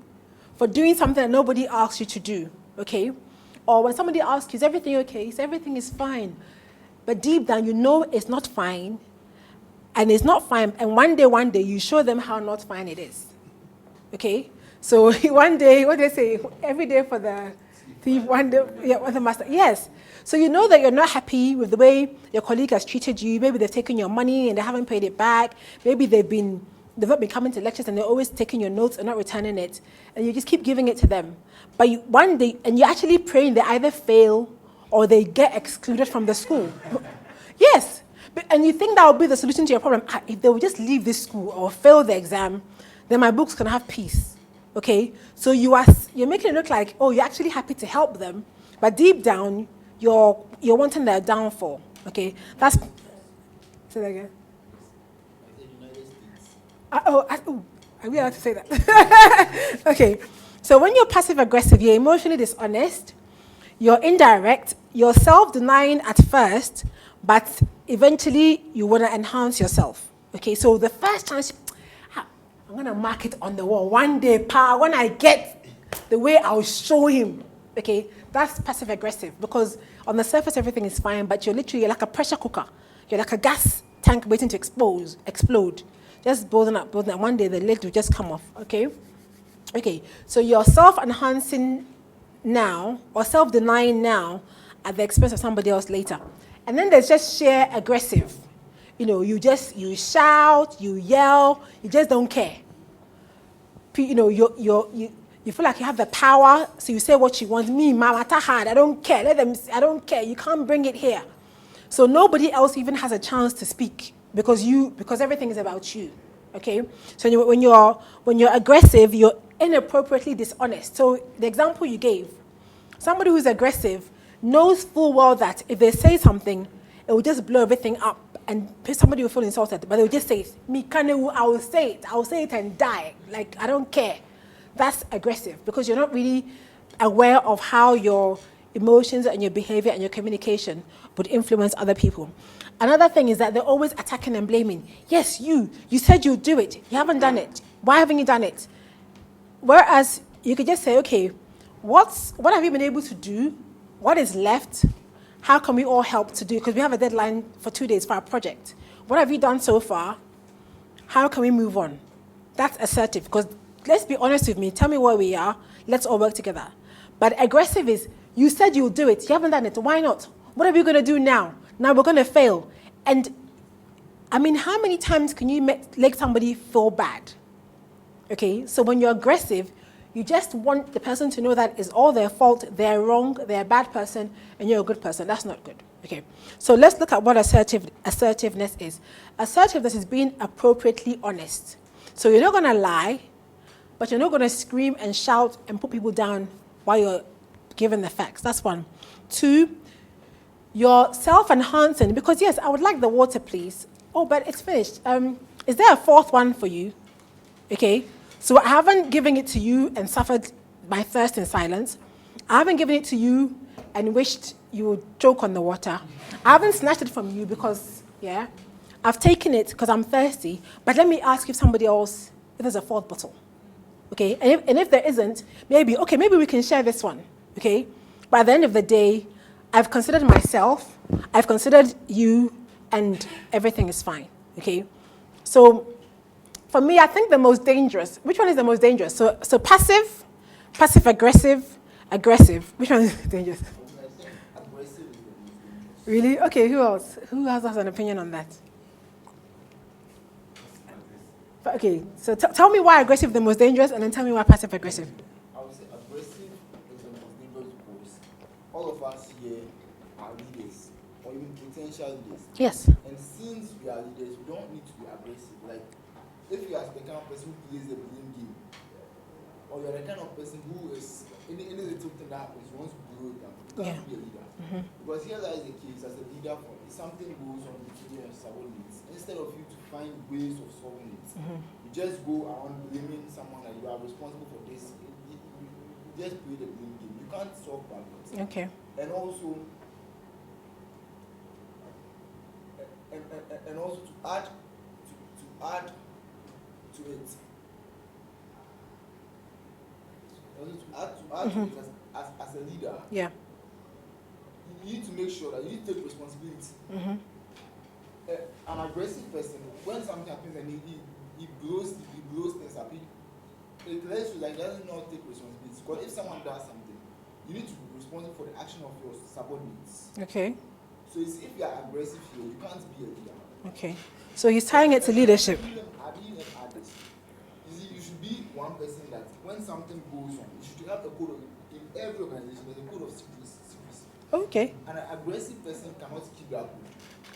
for doing something that nobody asked you to do. Okay? Or when somebody asks you, is everything okay? So everything is fine. But deep down, you know it's not fine. And it's not fine. And one day, you show them how not fine it is. Okay? So one day, what do they say? Every day for the thief, one day, for the master. Yes. So you know that you're not happy with the way your colleague has treated you. Maybe they've taken your money and they haven't paid it back. Maybe they've not been coming to lectures and they're always taking your notes and not returning it. And you just keep giving it to them. But one day, and you're actually praying they either fail or they get excluded from the school. Yes. And you think that will be the solution to your problem. If they will just leave this school or fail the exam, then my books can have peace. Okay? So you're making it look like, oh, you're actually happy to help them. But deep down, you're wanting their downfall. Okay? Say that again. Are we allowed to say that? Okay. So when you're passive-aggressive, you're emotionally dishonest, you're indirect, you're self-denying at first, but eventually you want to enhance yourself. Okay, so the first chance, I'm going to mark it on the wall. One day, when I get the way, I'll show him. Okay, that's passive-aggressive, because on the surface, everything is fine, but you're like a pressure cooker. You're like a gas tank waiting to explode. Just building up. One day, the lid will just come off. Okay, so you're self-enhancing now or self-denying now at the expense of somebody else later. And then there's just sheer aggressive. You shout, you yell, you just don't care. You feel like you have the power, so you say what you want. Me, mama, tahad, I don't care. I don't care. You can't bring it here. So nobody else even has a chance to speak because everything is about you. Okay? So when you're aggressive, you're inappropriately dishonest. So the example you gave, somebody who's aggressive knows full well that if they say something, it will just blow everything up and somebody will feel insulted, but they will just say it. I will say it and die. I don't care. That's aggressive because you're not really aware of how your emotions and your behavior and your communication would influence other people. Another thing is that they're always attacking and blaming. Yes, you said you'd do it. You haven't done it. Why haven't you done it? Whereas you could just say, okay, what have you been able to do? What is left? How can we all help to do? Because we have a deadline for 2 days for our project. What have you done so far? How can we move on? That's assertive. Because let's be honest with me. Tell me where we are. Let's all work together. But aggressive is, you said you'll do it. You haven't done it. Why not? What are we going to do now? Now we're going to fail. And I mean, how many times can you make somebody feel bad? Okay, so when you're aggressive, you just want the person to know that it's all their fault, they're wrong, they're a bad person, and you're a good person. That's not good. Okay, so let's look at what assertiveness is. Assertiveness is being appropriately honest. So you're not going to lie, but you're not going to scream and shout and put people down while you're giving the facts. That's one. Two, you're self-enhancing, because yes, I would like the water, please. Oh, but it's finished. Is there a fourth one for you? Okay, so I haven't given it to you and suffered my thirst in silence. I haven't given it to you and wished you would choke on the water. I haven't snatched it from you because, yeah, I've taken it because I'm thirsty. But let me ask if somebody else, if there's a fourth bottle. Okay, and if there isn't, maybe we can share this one. Okay, but at the end of the day, I've considered myself, I've considered you, and everything is fine. Okay, so for me, I think the most dangerous, which one is the most dangerous? So passive, aggressive. Which one is dangerous? Aggressive is the most dangerous. Really? Okay, who else? Who has an opinion on that? Okay, so tell me why aggressive is the most dangerous, and then tell me why passive aggressive. I would say aggressive is the most dangerous because all of us here are leaders, or even potential leaders. Yes. And since we are leaders, we don't need to be aggressive. Like, if you are the kind of person who plays the blame game, or you're the kind of person who is, any little thing that happens, you want to blow it down, you can't be a leader. Mm-hmm. Because here lies the case, as a leader, if something goes on between you and subordinates, instead of you to find ways of solving it, you just go around blaming someone that you are responsible for this. You just play the blame game. You can't solve problems. Okay. And also, and also to add to it. Also to add to it as a leader. Yeah. You need to make sure that you take responsibility. An aggressive person, when something happens and he blows things up, it lets you like does not take responsibility. Because if someone does something, you need to be responsible for the action of your subordinates. Okay. So if you are aggressive here, you can't be a leader. Okay. So he's tying it to leadership. I didn't even add this. You should be one person that when something goes on, you should have a code of, in every organization, there's a code of secrecy. Okay. And an aggressive person cannot keep that code.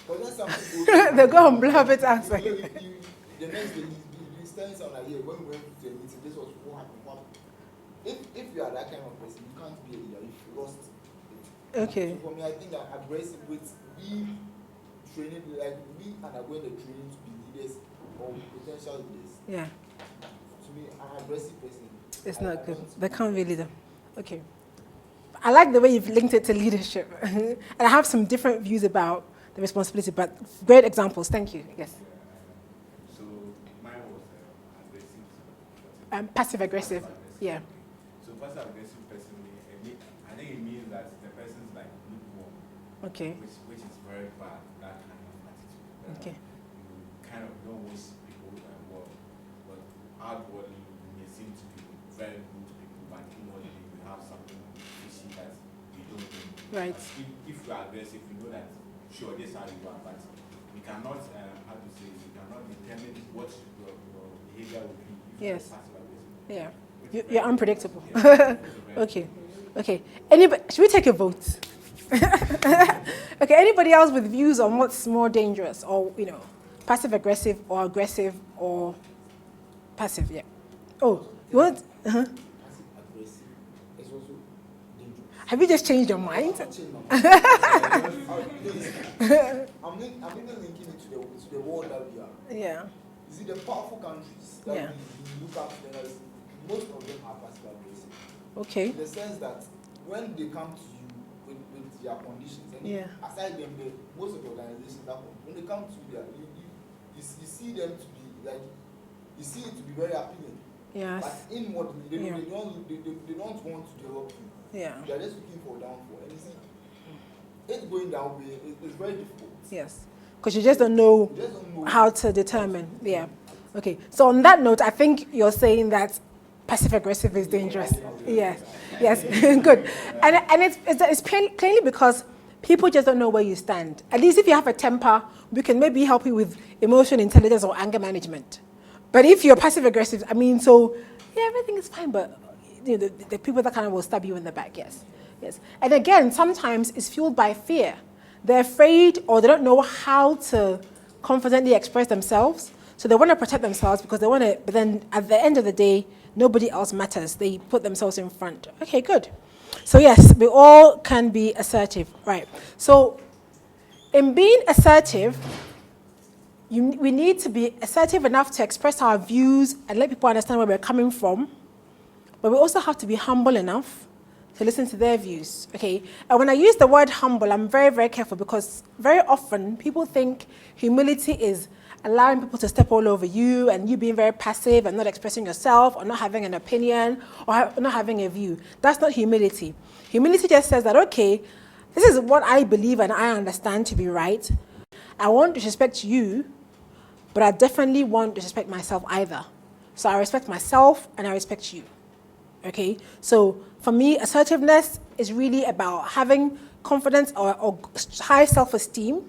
But when something goes on, they go and blab it outside. The next day, he's telling someone like, yeah, when we went to the meeting, this was what happened. If you are that kind of person, you can't be a leader. You've lost it. Okay. So for me, I think that aggressive with we training, like we undergoing the training to be leaders or potential leaders. Yeah. To me, an aggressive person. It's not good. They can't be leader. Okay. I like the way you've linked it to leadership. And I have some different views about the responsibility, but great examples. Thank you. Yes. So mine was aggressive. Passive aggressive. Yeah. So passive aggressive personally, I think it means that the person's like lukewarm. Okay. Which is very bad, that kind of attitude. Okay. You kind of don't wish people well, but outwardly you may seem to be very good to people, but inwardly you have something fishy that you don't do. Right. If you are aggressive, you know that sure this is how you are, but you cannot you cannot determine what your behavior will be if you are Yes. passive aggressive. Yeah. You're unpredictable. Yeah. Okay. Okay. Anybody? Should we take a vote? Okay. Anybody else with views on what's more dangerous, or passive aggressive or passive? Yeah. Oh, you want? Passive aggressive is also dangerous. Have you just changed your mind? I'm even linking it to the world that we are. Yeah. You see, the powerful countries that Yeah. we look at, most of them are passive aggressive. Okay. In the sense that when they come to you their conditions. And Yeah. aside them, most of the organizations that when they come to their, you see them to be like, you see it to be very appealing. Yes. But inwardly, they Yeah. don't want to develop you. Yeah. They are just looking for downfall. And you see, it going down way it's very difficult. Yes. Because you just don't know how to determine. Yeah. Okay. So on that note, I think you're saying that passive aggressive is dangerous. Yes. Yes. Good. And it's plainly because people just don't know where you stand. At least if you have a temper, we can maybe help you with emotional intelligence or anger management. But if you're passive aggressive, I mean, so yeah, everything is fine, but you know, the people that kind of will stab you in the back. Yes. Yes. And again, sometimes it's fueled by fear. They're afraid or they don't know how to confidently express themselves. So they want to protect themselves because they want to, but then at the end of the day, nobody else matters. They put themselves in front. Okay, good. So yes, we all can be assertive. Right. So in being assertive, we need to be assertive enough to express our views and let people understand where we're coming from. But we also have to be humble enough to listen to their views, okay? And when I use the word humble, I'm very, very careful because very often people think humility is allowing people to step all over you and you being very passive and not expressing yourself or not having an opinion or not having a view. That's not humility. Humility just says that, okay, this is what I believe and I understand to be right. I won't disrespect you, but I definitely won't disrespect myself either. So I respect myself and I respect you. Okay, so for me, assertiveness is really about having confidence or high self-esteem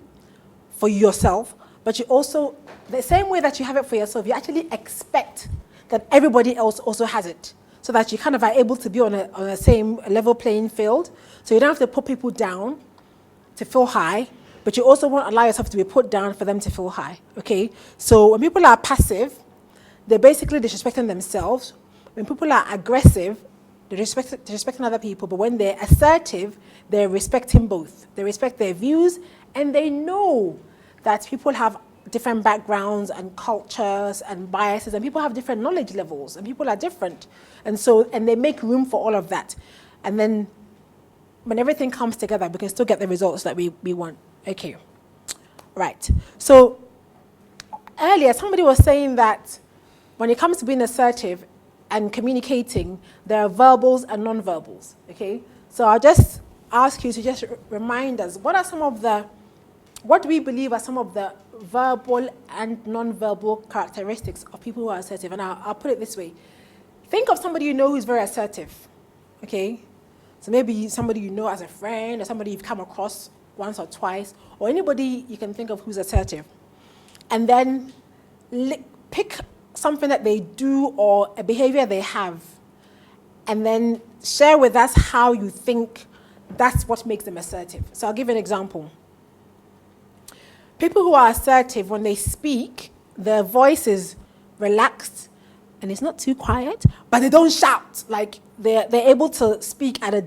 for yourself, but you also, the same way that you have it for yourself, you actually expect that everybody else also has it, so that you kind of are able to be on a same level playing field. So you don't have to put people down to feel high, but you also won't allow yourself to be put down for them to feel high. Okay, so when people are passive, they're basically disrespecting themselves. When people are aggressive, they're disrespecting other people. But when they're assertive, they're respecting both. They respect their views, and they know that people have different backgrounds and cultures and biases, and people have different knowledge levels, and people are different. And they make room for all of that. And then when everything comes together, we can still get the results that we want. Okay. Right. So earlier, somebody was saying that when it comes to being assertive and communicating, there are verbals and non-verbals, okay? So I'll just ask you to just remind us, what do we believe are some of the verbal and non-verbal characteristics of people who are assertive? And I'll put it this way. Think of somebody you know who's very assertive, okay? So maybe somebody you know as a friend or somebody you've come across once or twice, or anybody you can think of who's assertive. And then pick something that they do or a behavior they have, and then share with us how you think that's what makes them assertive. So I'll give you an example. People who are assertive, when they speak, their voice is relaxed and it's not too quiet, but they don't shout. Like they're able to speak at a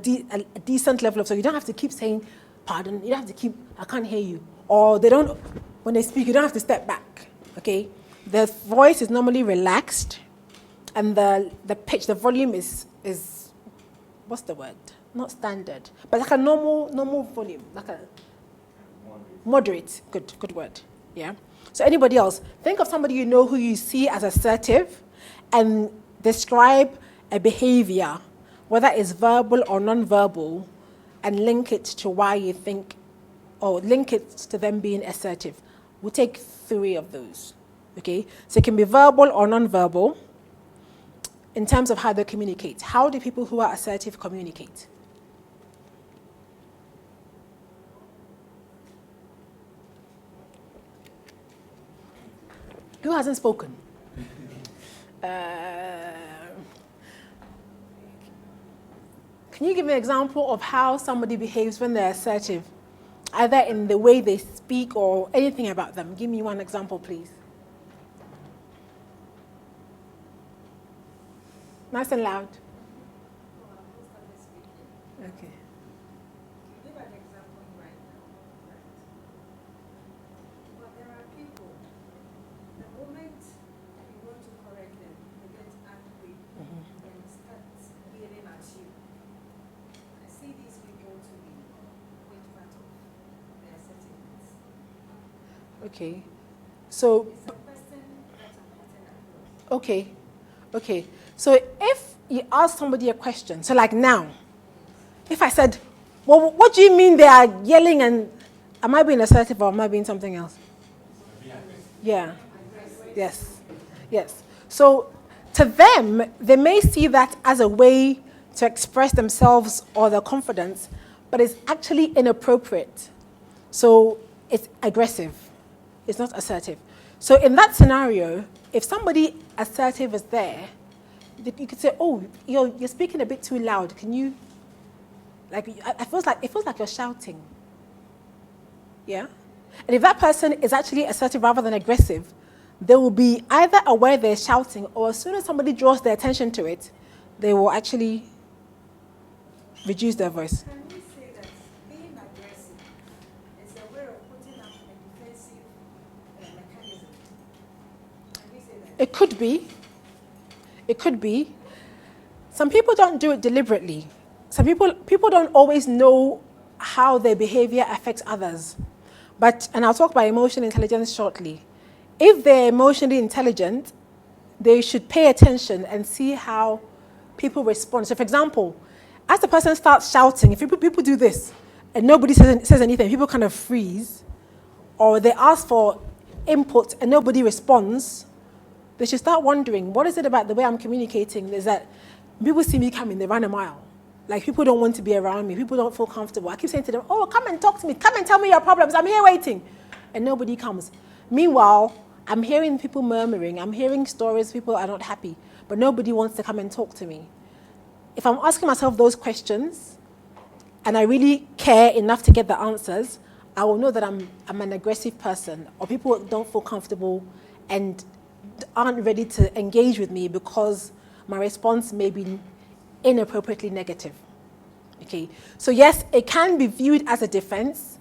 decent level, so you don't have to keep saying, pardon, you don't have to keep, I can't hear you. Or when they speak, you don't have to step back, okay? The voice is normally relaxed, and the pitch, the volume is what's the word? Not standard, but like a normal volume, like a moderate. Good word. Yeah. So anybody else, think of somebody you know who you see as assertive, and describe a behavior, whether it's verbal or non-verbal, and link it to why you think, or link it to them being assertive. We'll take 3 of those. Okay, so it can be verbal or non-verbal in terms of how they communicate. How do people who are assertive communicate? Who hasn't spoken? Can you give me an example of how somebody behaves when they're assertive, either in the way they speak or anything about them? Give me one example, please. Nice and loud. Okay. Give an example right now. Right? But there are people, the moment you want to correct them, they get angry and start yelling at you. I see these people to be. They Okay. So, It's a person that I'm putting across. okay. So if you ask somebody a question, so like now, if I said, well, what do you mean they are yelling and am I being assertive or am I being something else? Yeah. Yes. So to them, they may see that as a way to express themselves or their confidence, but it's actually inappropriate. So it's aggressive. It's not assertive. So in that scenario, if somebody assertive is there, you could say, "Oh, you're speaking a bit too loud. Can you?" Like it feels like you're shouting. Yeah. And if that person is actually assertive rather than aggressive, they will be either aware they're shouting, or as soon as somebody draws their attention to it, they will actually reduce their voice. Can we say that being aggressive is a way of putting up a defensive mechanism? Can we say that? It could be. It could be. Some people don't do it deliberately. Some people don't always know how their behavior affects others. And I'll talk about emotional intelligence shortly. If they're emotionally intelligent, they should pay attention and see how people respond. So for example, as the person starts shouting, if people do this and nobody says anything, people kind of freeze, or they ask for input and nobody responds, they should start wondering, what is it about the way I'm communicating is that people see me coming, they run a mile. Like, people don't want to be around me. People don't feel comfortable. I keep saying to them, "Oh, come and talk to me. Come and tell me your problems. I'm here waiting." And nobody comes. Meanwhile, I'm hearing people murmuring. I'm hearing stories, people are not happy. But nobody wants to come and talk to me. If I'm asking myself those questions, and I really care enough to get the answers, I will know that I'm an aggressive person, or people don't feel comfortable and aren't ready to engage with me because my response may be inappropriately negative. Okay, so yes, it can be viewed as a defense,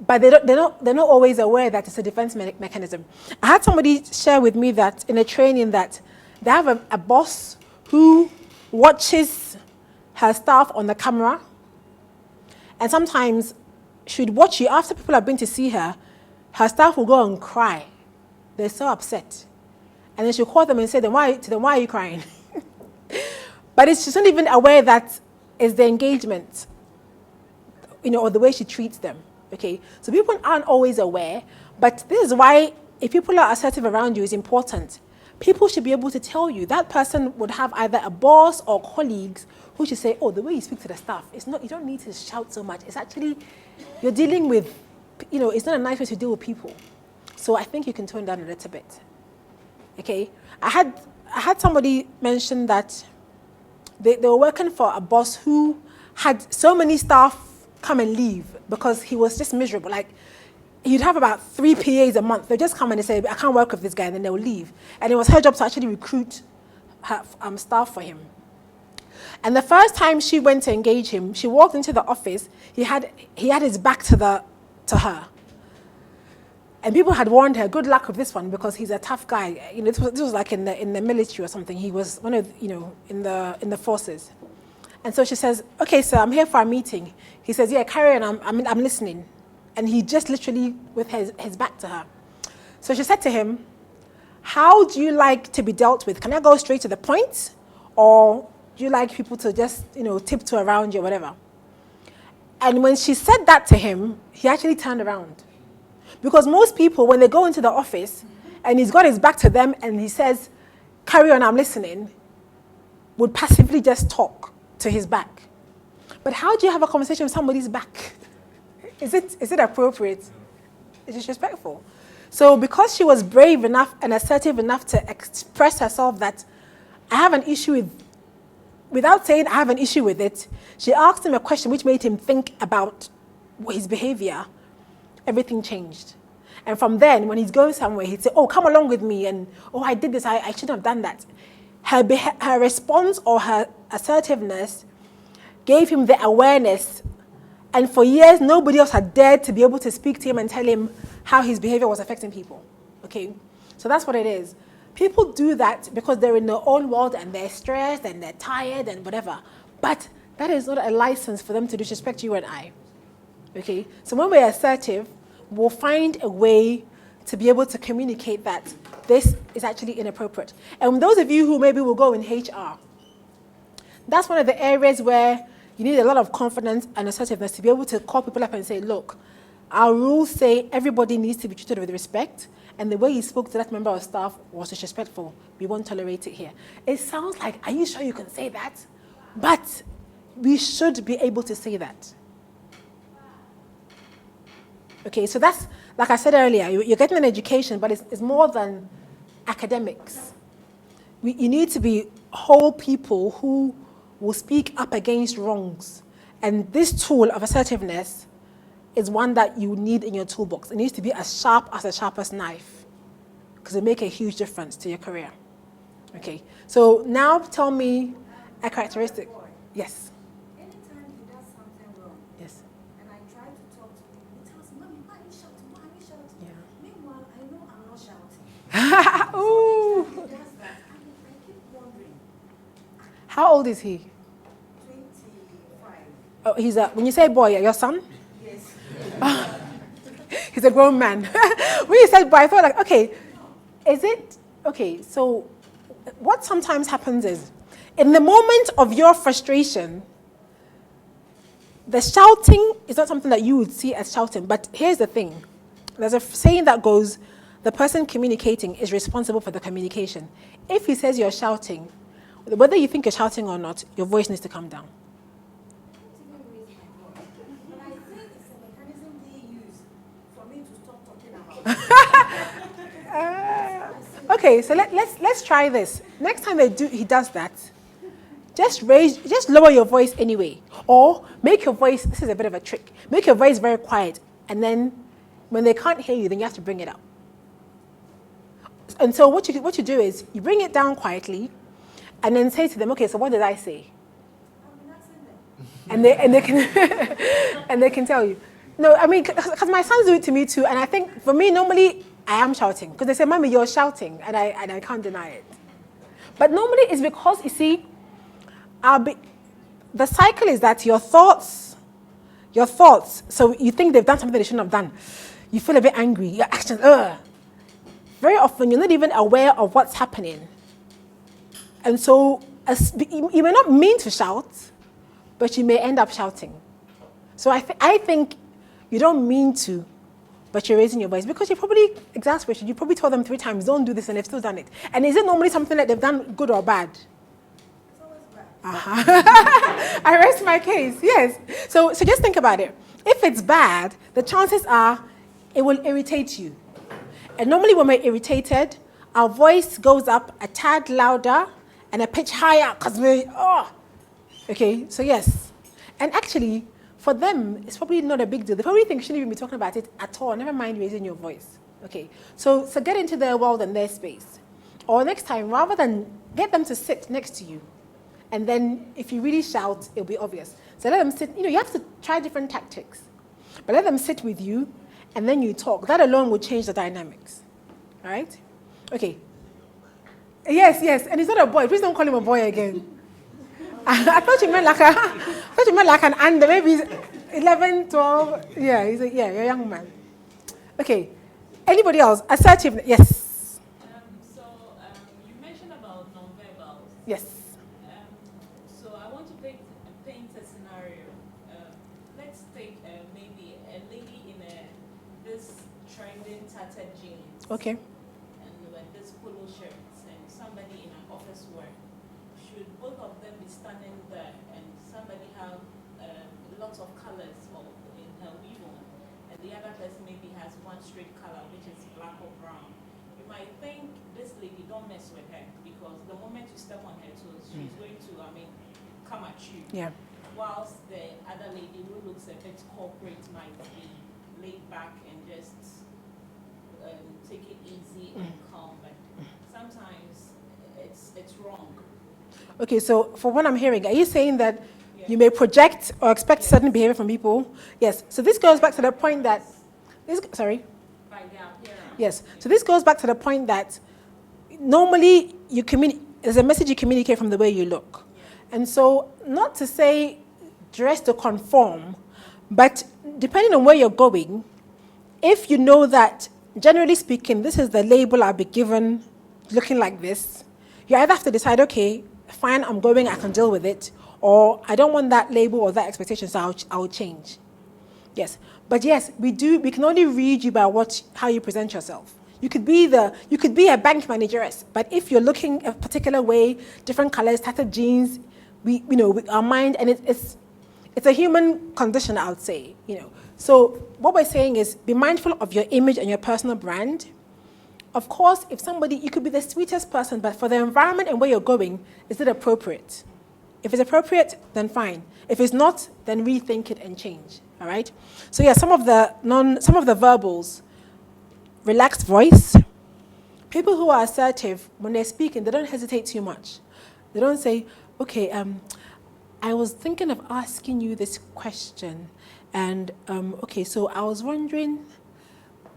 but they're not always aware that it's a defense mechanism. I had somebody share with me that in a training that they have a boss who watches her staff on the camera, and sometimes she'd watch you after people have been to see her. Her staff will go and cry. They're so upset, and then she'll call them and say, why are you crying?" But she's not even aware that it's the engagement, or the way she treats them. Okay, so people aren't always aware, but this is why if people are assertive around you, it's important. People should be able to tell you. That person would have either a boss or colleagues who should say, "Oh, the way you speak to the staff, you don't need to shout so much. It's actually, you're dealing with, it's not a nice way to deal with people. So I think you can tone down a little bit." Okay, I had somebody mention that they were working for a boss who had so many staff come and leave because he was just miserable. Like, you'd have about 3 PAs a month. They'd just come and they say, "I can't work with this guy," and then they'll leave. And it was her job to actually recruit her, staff for him. And the first time she went to engage him, she walked into the office. He had his back to her. And people had warned her, "Good luck with this one because he's a tough guy." This was like in the military or something. He was one of in the forces. And so she says, "Okay, sir, I'm here for a meeting." He says, "Yeah, carry on. I'm listening." And he just literally with his back to her. So she said to him, "How do you like to be dealt with? Can I go straight to the point, or do you like people to just tiptoe around you or whatever?" And when she said that to him, he actually turned around. Because most people, when they go into the office and he's got his back to them and he says, "Carry on, I'm listening," would passively just talk to his back. But how do you have a conversation with somebody's back? Is it appropriate? It's disrespectful. So because she was brave enough and assertive enough to express herself that I have an issue without saying I have an issue with it, she asked him a question which made him think about his behavior. Everything changed. And from then, when he's going somewhere, he'd say, "Oh, come along with me," and "Oh, I did this, I shouldn't have done that." Her response or her assertiveness gave him the awareness, and for years, nobody else had dared to be able to speak to him and tell him how his behavior was affecting people. Okay? So that's what it is. People do that because they're in their own world and they're stressed and they're tired and whatever. But that is not a license for them to disrespect you and I. Okay? So when we're assertive, will find a way to be able to communicate that this is actually inappropriate. And those of you who maybe will go in HR, that's one of the areas where you need a lot of confidence and assertiveness to be able to call people up and say, look, our rules say everybody needs to be treated with respect, and the way you spoke to that member of staff was disrespectful. We won't tolerate it here. It sounds like, are you sure you can say that? But we should be able to say that. Okay, so that's, like I said earlier, you're getting an education, but it's more than academics. You need to be whole people who will speak up against wrongs. And this tool of assertiveness is one that you need in your toolbox. It needs to be as sharp as the sharpest knife, because it makes a huge difference to your career. Okay, so now tell me a characteristic. Yes. Anytime he does something wrong, Yes. and I try to talk to him, he tells me, Mommy, why are you shouting? Why are you shouting? Yeah. Meanwhile, I know I'm not shouting. Ooh. He does that. I keep wondering. How old is he? 25. Oh, he's a, when you say boy, your son? Yes. He's a grown man. When you said boy, I thought like, okay, is it, okay, so what sometimes happens is, in the moment of your frustration, the shouting is not something that you would see as shouting, but here's the thing. There's a saying that goes, the person communicating is responsible for the communication. If he says you're shouting, whether you think you're shouting or not, your voice needs to come down. But I think it's a mechanism they use for me to stop talking about it. Okay, so let's try this. Next time he does that, just lower your voice anyway, or make your voice. This is a bit of a trick. Make your voice very quiet, and then when they can't hear you, then you have to bring it up. And so what you do is you bring it down quietly, and then say to them, okay, so what did I say? And they can and they can tell you. No, I mean, because my sons do it to me too, and I think for me normally I am shouting because they say, "Mommy, you're shouting," and I can't deny it. But normally it's because you see, the cycle is that your thoughts. So you think they've done something they shouldn't have done. You feel a bit angry. Your actions, very often you're not even aware of what's happening, and so you may not mean to shout, but you may end up shouting. So I think you don't mean to, but you're raising your voice because you're probably exasperated. You probably told them 3 times, don't do this, and they've still done it. And is it normally something that they've done good or bad? It's always bad. I rest my case, yes. So just think about it. If it's bad, the chances are it will irritate you. And normally when we're irritated, our voice goes up a tad louder and a pitch higher because okay, so yes. And actually, for them, it's probably not a big deal. They probably think you shouldn't even be talking about it at all. Never mind raising your voice. Okay, so get into their world and their space. Or next time, rather than get them to sit next to you, and then if you really shout, it'll be obvious. So let them sit. You have to try different tactics. But let them sit with you, and then you talk. That alone will change the dynamics. All right? Okay. Yes, and he's not a boy. Please don't call him a boy again. I thought you meant like an under, maybe 11, 12. Yeah, you're a young man. Okay. Anybody else? Assertiveness. Yes. You mentioned about nonverbals. Yes. So I want to paint a scenario. Let's take maybe a lady in this trending tattered jeans. Okay. And with this polo shirts and somebody in an office wear. Should both of them be standing there and somebody have lots of colors in her weave on, and the other person maybe has one straight color, which is black or brown? You might think this lady, don't mess with her, because the moment you step on her toes, she's going to, come at you. Yeah. Whilst the other lady who looks a bit corporate might be laid back and just take it easy and calm, but sometimes it's wrong. Okay, so for what I'm hearing, are you saying that you may project or expect certain behavior from people? Yes. So this goes back to the point that By their appearance. Yes. So this goes back to the point that normally there's a message you communicate from the way you look. Yeah. And so not to say dress to conform, but depending on where you're going, if you know that, generally speaking, this is the label I'll be given looking like this, you either have to decide, okay, fine, I'm going, I can deal with it, or I don't want that label or that expectation, so I'll change. Yes, but yes, we can only read you by how you present yourself. You could be a bank manageress, but if you're looking a particular way, different colors, tattered jeans, our mind, and it's a human condition, I would say, So what we're saying is be mindful of your image and your personal brand. Of course, if you could be the sweetest person, but for the environment and where you're going, is it appropriate? If it's appropriate, then fine. If it's not, then rethink it and change. All right. So yeah, some of the verbals: relaxed voice. People who are assertive, when they're speaking, they don't hesitate too much. They don't say, "Okay, I was thinking of asking you this question, and okay, so I was wondering."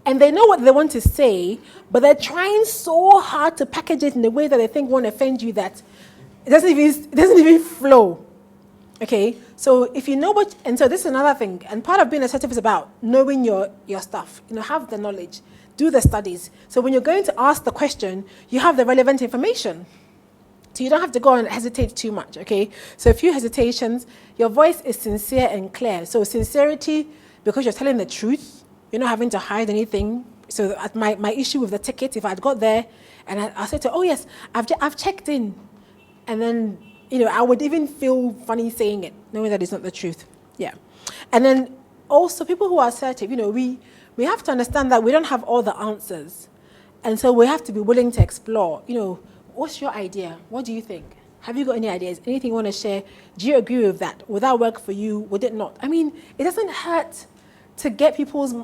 And they know what they want to say, but they're trying so hard to package it in a way that they think won't offend you that it doesn't even flow. Okay, so if you know and so this is another thing, and part of being assertive is about knowing your stuff. Have the knowledge, do the studies. So when you're going to ask the question, you have the relevant information. So you don't have to go and hesitate too much, okay? So a few hesitations. Your voice is sincere and clear. So sincerity, because you're telling the truth, you're not having to hide anything. So at my issue with the ticket, if I'd got there and I said to, oh yes, I've checked in, and then I would even feel funny saying it, knowing that it's not the truth. Yeah. And then also people who are assertive, we have to understand that we don't have all the answers. And so we have to be willing to explore, what's your idea? What do you think? Have you got any ideas? Anything you want to share? Do you agree with that? Would that work for you? Would it not? I mean, it doesn't hurt to get people's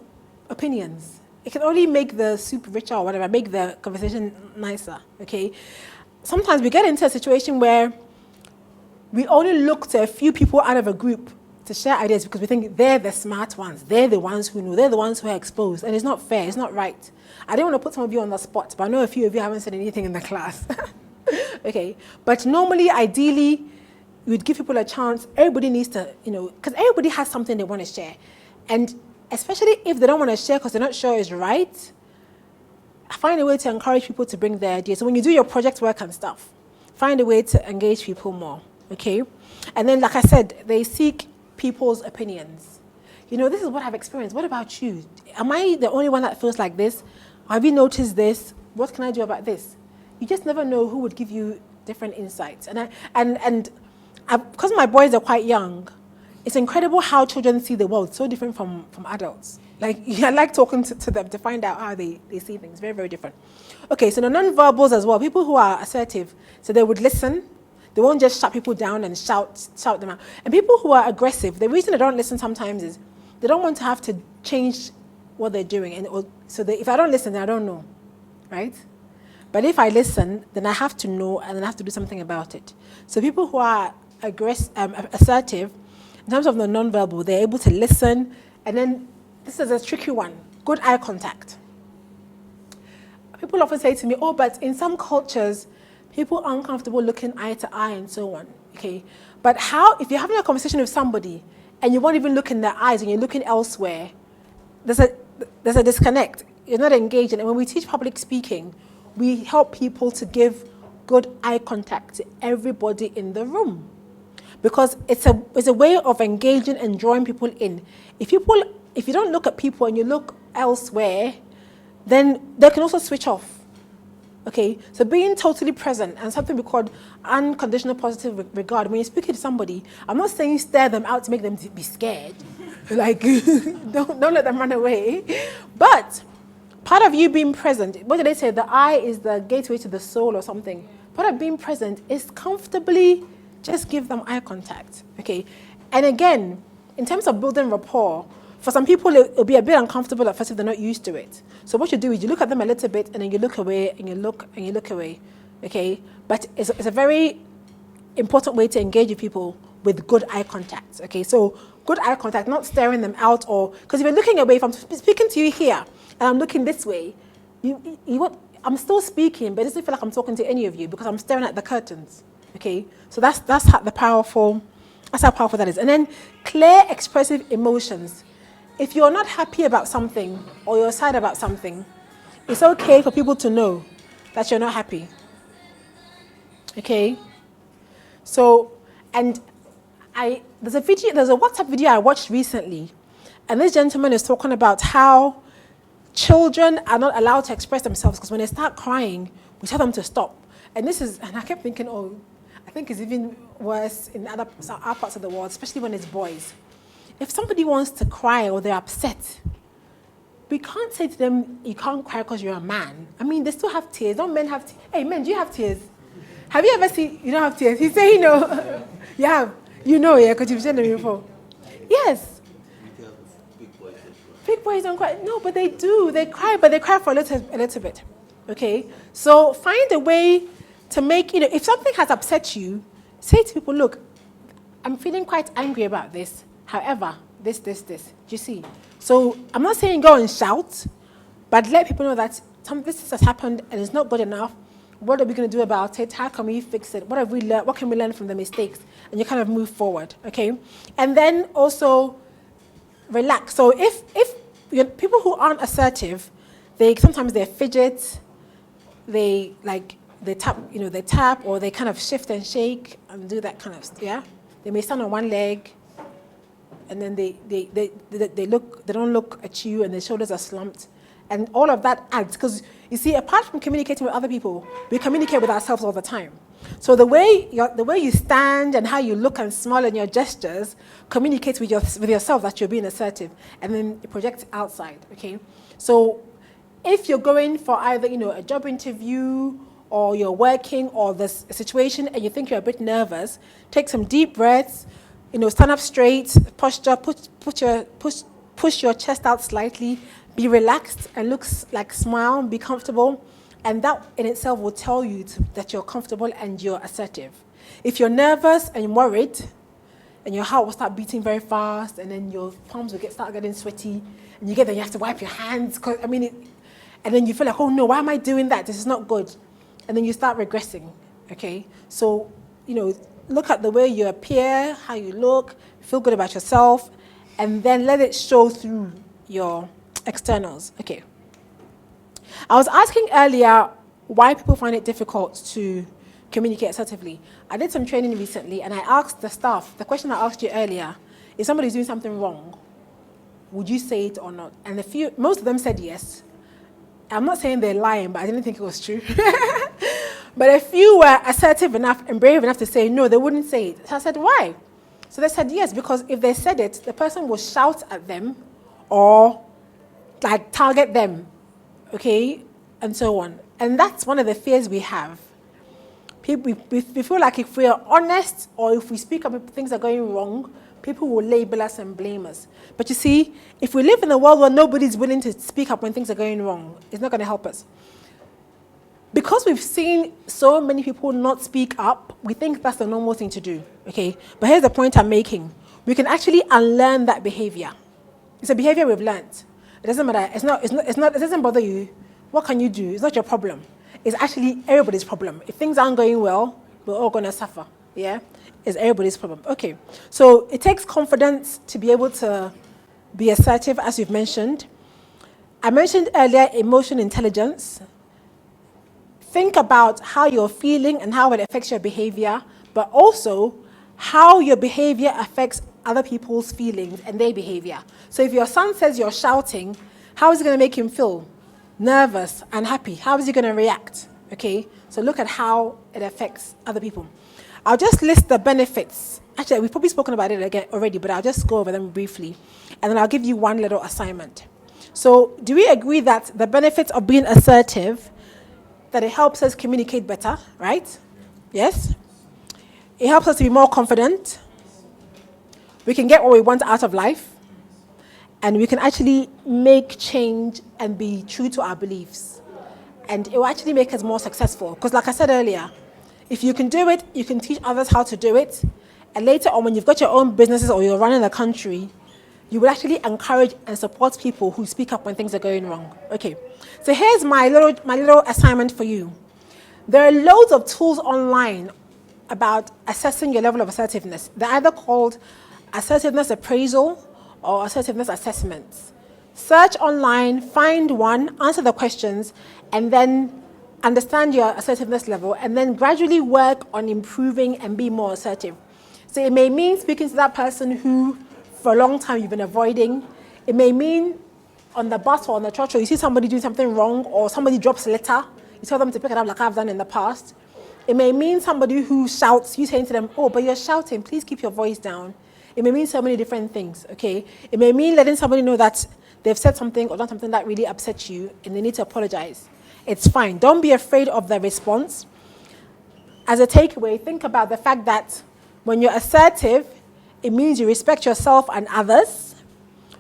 opinions. It can only make the soup richer or whatever, make the conversation nicer, okay? Sometimes we get into a situation where we only look to a few people out of a group to share ideas because we think they're the smart ones, they're the ones who know, they're the ones who are exposed, and it's not fair, it's not right. I don't want to put some of you on the spot, but I know a few of you haven't said anything in the class. Okay, but normally, ideally, we'd give people a chance. Everybody needs to, because everybody has something they want to share. And especially if they don't want to share because they're not sure it's right, find a way to encourage people to bring their ideas. So when you do your project work and stuff, find a way to engage people more, okay? And then, like I said, they seek people's opinions. This is what I've experienced. What about you? Am I the only one that feels like this? Have you noticed this? What can I do about this? You just never know who would give you different insights. And because my boys are quite young, it's incredible how children see the world so different from adults. I like talking to them to find out how they see things. Very, very different. Okay, so the nonverbals as well. People who are assertive, so they would listen. They won't just shut people down and shout them out. And people who are aggressive, the reason they don't listen sometimes is they don't want to have to change what they're doing. If I don't listen, then I don't know, right? But if I listen, then I have to know and then I have to do something about it. So people who are assertive, in terms of the nonverbal, they're able to listen. And then this is a tricky one, good eye contact. People often say to me, oh, but in some cultures, people are uncomfortable looking eye to eye and so on, okay? But if you're having a conversation with somebody and you won't even look in their eyes and you're looking elsewhere, there's a disconnect. You're not engaging. And when we teach public speaking, we help people to give good eye contact to everybody in the room. Because it's a way of engaging and drawing people in. If you don't look at people and you look elsewhere, then they can also switch off. Okay, so being totally present and something we call unconditional positive regard. When you're speaking to somebody, I'm not saying stare them out to make them be scared. Don't let them run away. But part of you being present, what do they say? The eye is the gateway to the soul or something. Part of being present is comfortably just give them eye contact. Okay, and again, in terms of building rapport, for some people, it'll be a bit uncomfortable at first if they're not used to it. So what you do is you look at them a little bit, and then you look away, and you look away. Okay? But it's a very important way to engage with people with good eye contact. Okay? So good eye contact, not staring them out, because if you're looking away, if I'm speaking to you here, and I'm looking this way, I'm still speaking, but it doesn't feel like I'm talking to any of you because I'm staring at the curtains. Okay? So that's how powerful that is. And then clear, expressive emotions. if you're not happy about something or you're sad about something, it's okay for people to know that you're not happy. Okay? So, and there's a WhatsApp video I watched recently, and this gentleman is talking about how children are not allowed to express themselves because when they start crying, we tell them to stop. And I kept thinking, oh, I think it's even worse in other parts of the world, especially when it's boys. If somebody wants to cry or they're upset, we can't say to them, you can't cry because you're a man. I mean, they still have tears. Don't men have tears? Hey, men, do you have tears? Have you ever seen, you don't have tears? He's saying no. You have. You know, yeah, because you've seen them before. Yes. Big boys don't cry. No, but they do. They cry, but they cry for a little bit. Okay? So find a way to make, if something has upset you, say to people, look, I'm feeling quite angry about this. However, this. Do you see? So I'm not saying go and shout, but let people know that this has happened and it's not good enough. What are we going to do about it? How can we fix it? What have we learned? What can we learn from the mistakes? And you kind of move forward, okay? And then also relax. So if people who aren't assertive, sometimes they fidget, they tap, or they kind of shift and shake and do that kind of stuff. Yeah, they may stand on one leg, and then they don't look at you, and their shoulders are slumped, and all of that adds, because you see, apart from communicating with other people, we communicate with ourselves all the time. So the way you stand and how you look and smile and your gestures communicates with yourself that you're being assertive, and then it projects outside. Okay, so if you're going for either a job interview or you're working or there's a situation and you think you're a bit nervous, take some deep breaths. Stand up straight, posture, push your chest out slightly, be relaxed and smile, be comfortable. And that in itself will tell you that you're comfortable and you're assertive. If you're nervous and worried, and your heart will start beating very fast, and then your palms will start getting sweaty, and you have to wipe your hands, and then you feel like, oh no, why am I doing that? This is not good. And then you start regressing, okay? So, look at the way you appear, how you look, feel good about yourself, and then let it show through your externals, okay? I was asking earlier why people find it difficult to communicate assertively. I did some training recently, and I asked the staff, the question I asked you earlier, if somebody's doing something wrong, would you say it or not? And most of them said yes. I'm not saying they're lying, but I didn't think it was true. But a few were assertive enough and brave enough to say no, they wouldn't say it. So I said, why? So they said yes, because if they said it, the person will shout at them or target them, okay, and so on. And that's one of the fears we have. We feel like if we are honest or if we speak up if things are going wrong, people will label us and blame us. But you see, if we live in a world where nobody's willing to speak up when things are going wrong, it's not going to help us. Because we've seen so many people not speak up, we think that's the normal thing to do, okay? But here's the point I'm making. We can actually unlearn that behavior. It's a behavior we've learned. It doesn't matter. It doesn't bother you. What can you do? It's not your problem. It's actually everybody's problem. If things aren't going well, we're all going to suffer, yeah? It's everybody's problem. Okay, so it takes confidence to be able to be assertive, as you've mentioned. I mentioned earlier emotional intelligence. Think about how you're feeling and how it affects your behavior, but also how your behavior affects other people's feelings and their behavior. So if your son says you're shouting, how is it going to make him feel? Nervous, unhappy. How is he going to react? Okay, so look at how it affects other people. I'll just list the benefits. Actually, we've probably spoken about it again already, but I'll just go over them briefly, and then I'll give you one little assignment. So do we agree that the benefits of being assertive, that it helps us communicate better, right? Yes? It helps us to be more confident. We can get what we want out of life. And we can actually make change and be true to our beliefs. And it will actually make us more successful. Because like I said earlier, if you can do it, you can teach others how to do it. And later on, when you've got your own businesses or you're running a country, you will actually encourage and support people who speak up when things are going wrong. Okay, so here's my little assignment for you. There are loads of tools online about assessing your level of assertiveness. They're either called assertiveness appraisal or assertiveness assessments. Search online, find one, answer the questions, and then understand your assertiveness level, and then gradually work on improving and be more assertive. So it may mean speaking to that person who for a long time you've been avoiding. It may mean on the bus or on the church, or you see somebody doing something wrong, or somebody drops a letter, you tell them to pick it up like I've done in the past. It may mean somebody who shouts, you saying to them, oh, but you're shouting, please keep your voice down. It may mean so many different things, okay? It may mean letting somebody know that they've said something or done something that really upsets you and they need to apologize. It's fine. Don't be afraid of the response. As a takeaway, think about the fact that when you're assertive, it means you respect yourself and others.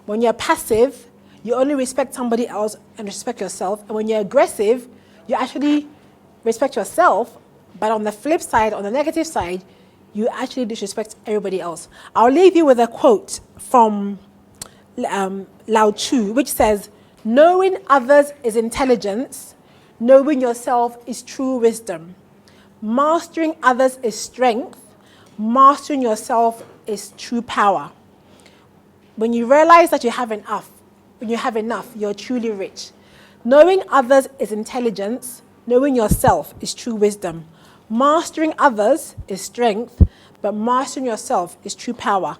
When you're passive, you only respect somebody else and respect yourself. And when you're aggressive, you actually respect yourself, but on the flip side, on the negative side, you actually disrespect everybody else. I'll leave you with a quote from Lao Tzu, which says, knowing others is intelligence, knowing yourself is true wisdom. Mastering others is strength, mastering yourself is true power. When you realize that you have enough, you're truly rich. Knowing others is intelligence, knowing yourself is true wisdom. Mastering others is strength, but mastering yourself is true power.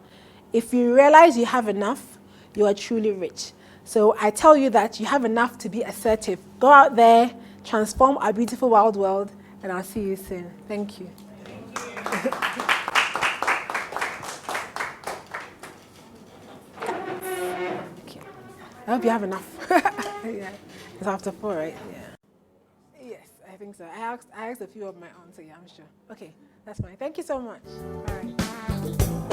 If you realize you have enough, you are truly rich. So I tell you that you have enough to be assertive. Go out there, transform our beautiful wild world, and I'll see you soon. Thank you. Okay. I hope you have enough. Yeah. It's after 4, right? Yeah. Yes, I think so. I asked a few of my own, so yeah, I'm sure. Okay, that's fine. Thank you so much. All right.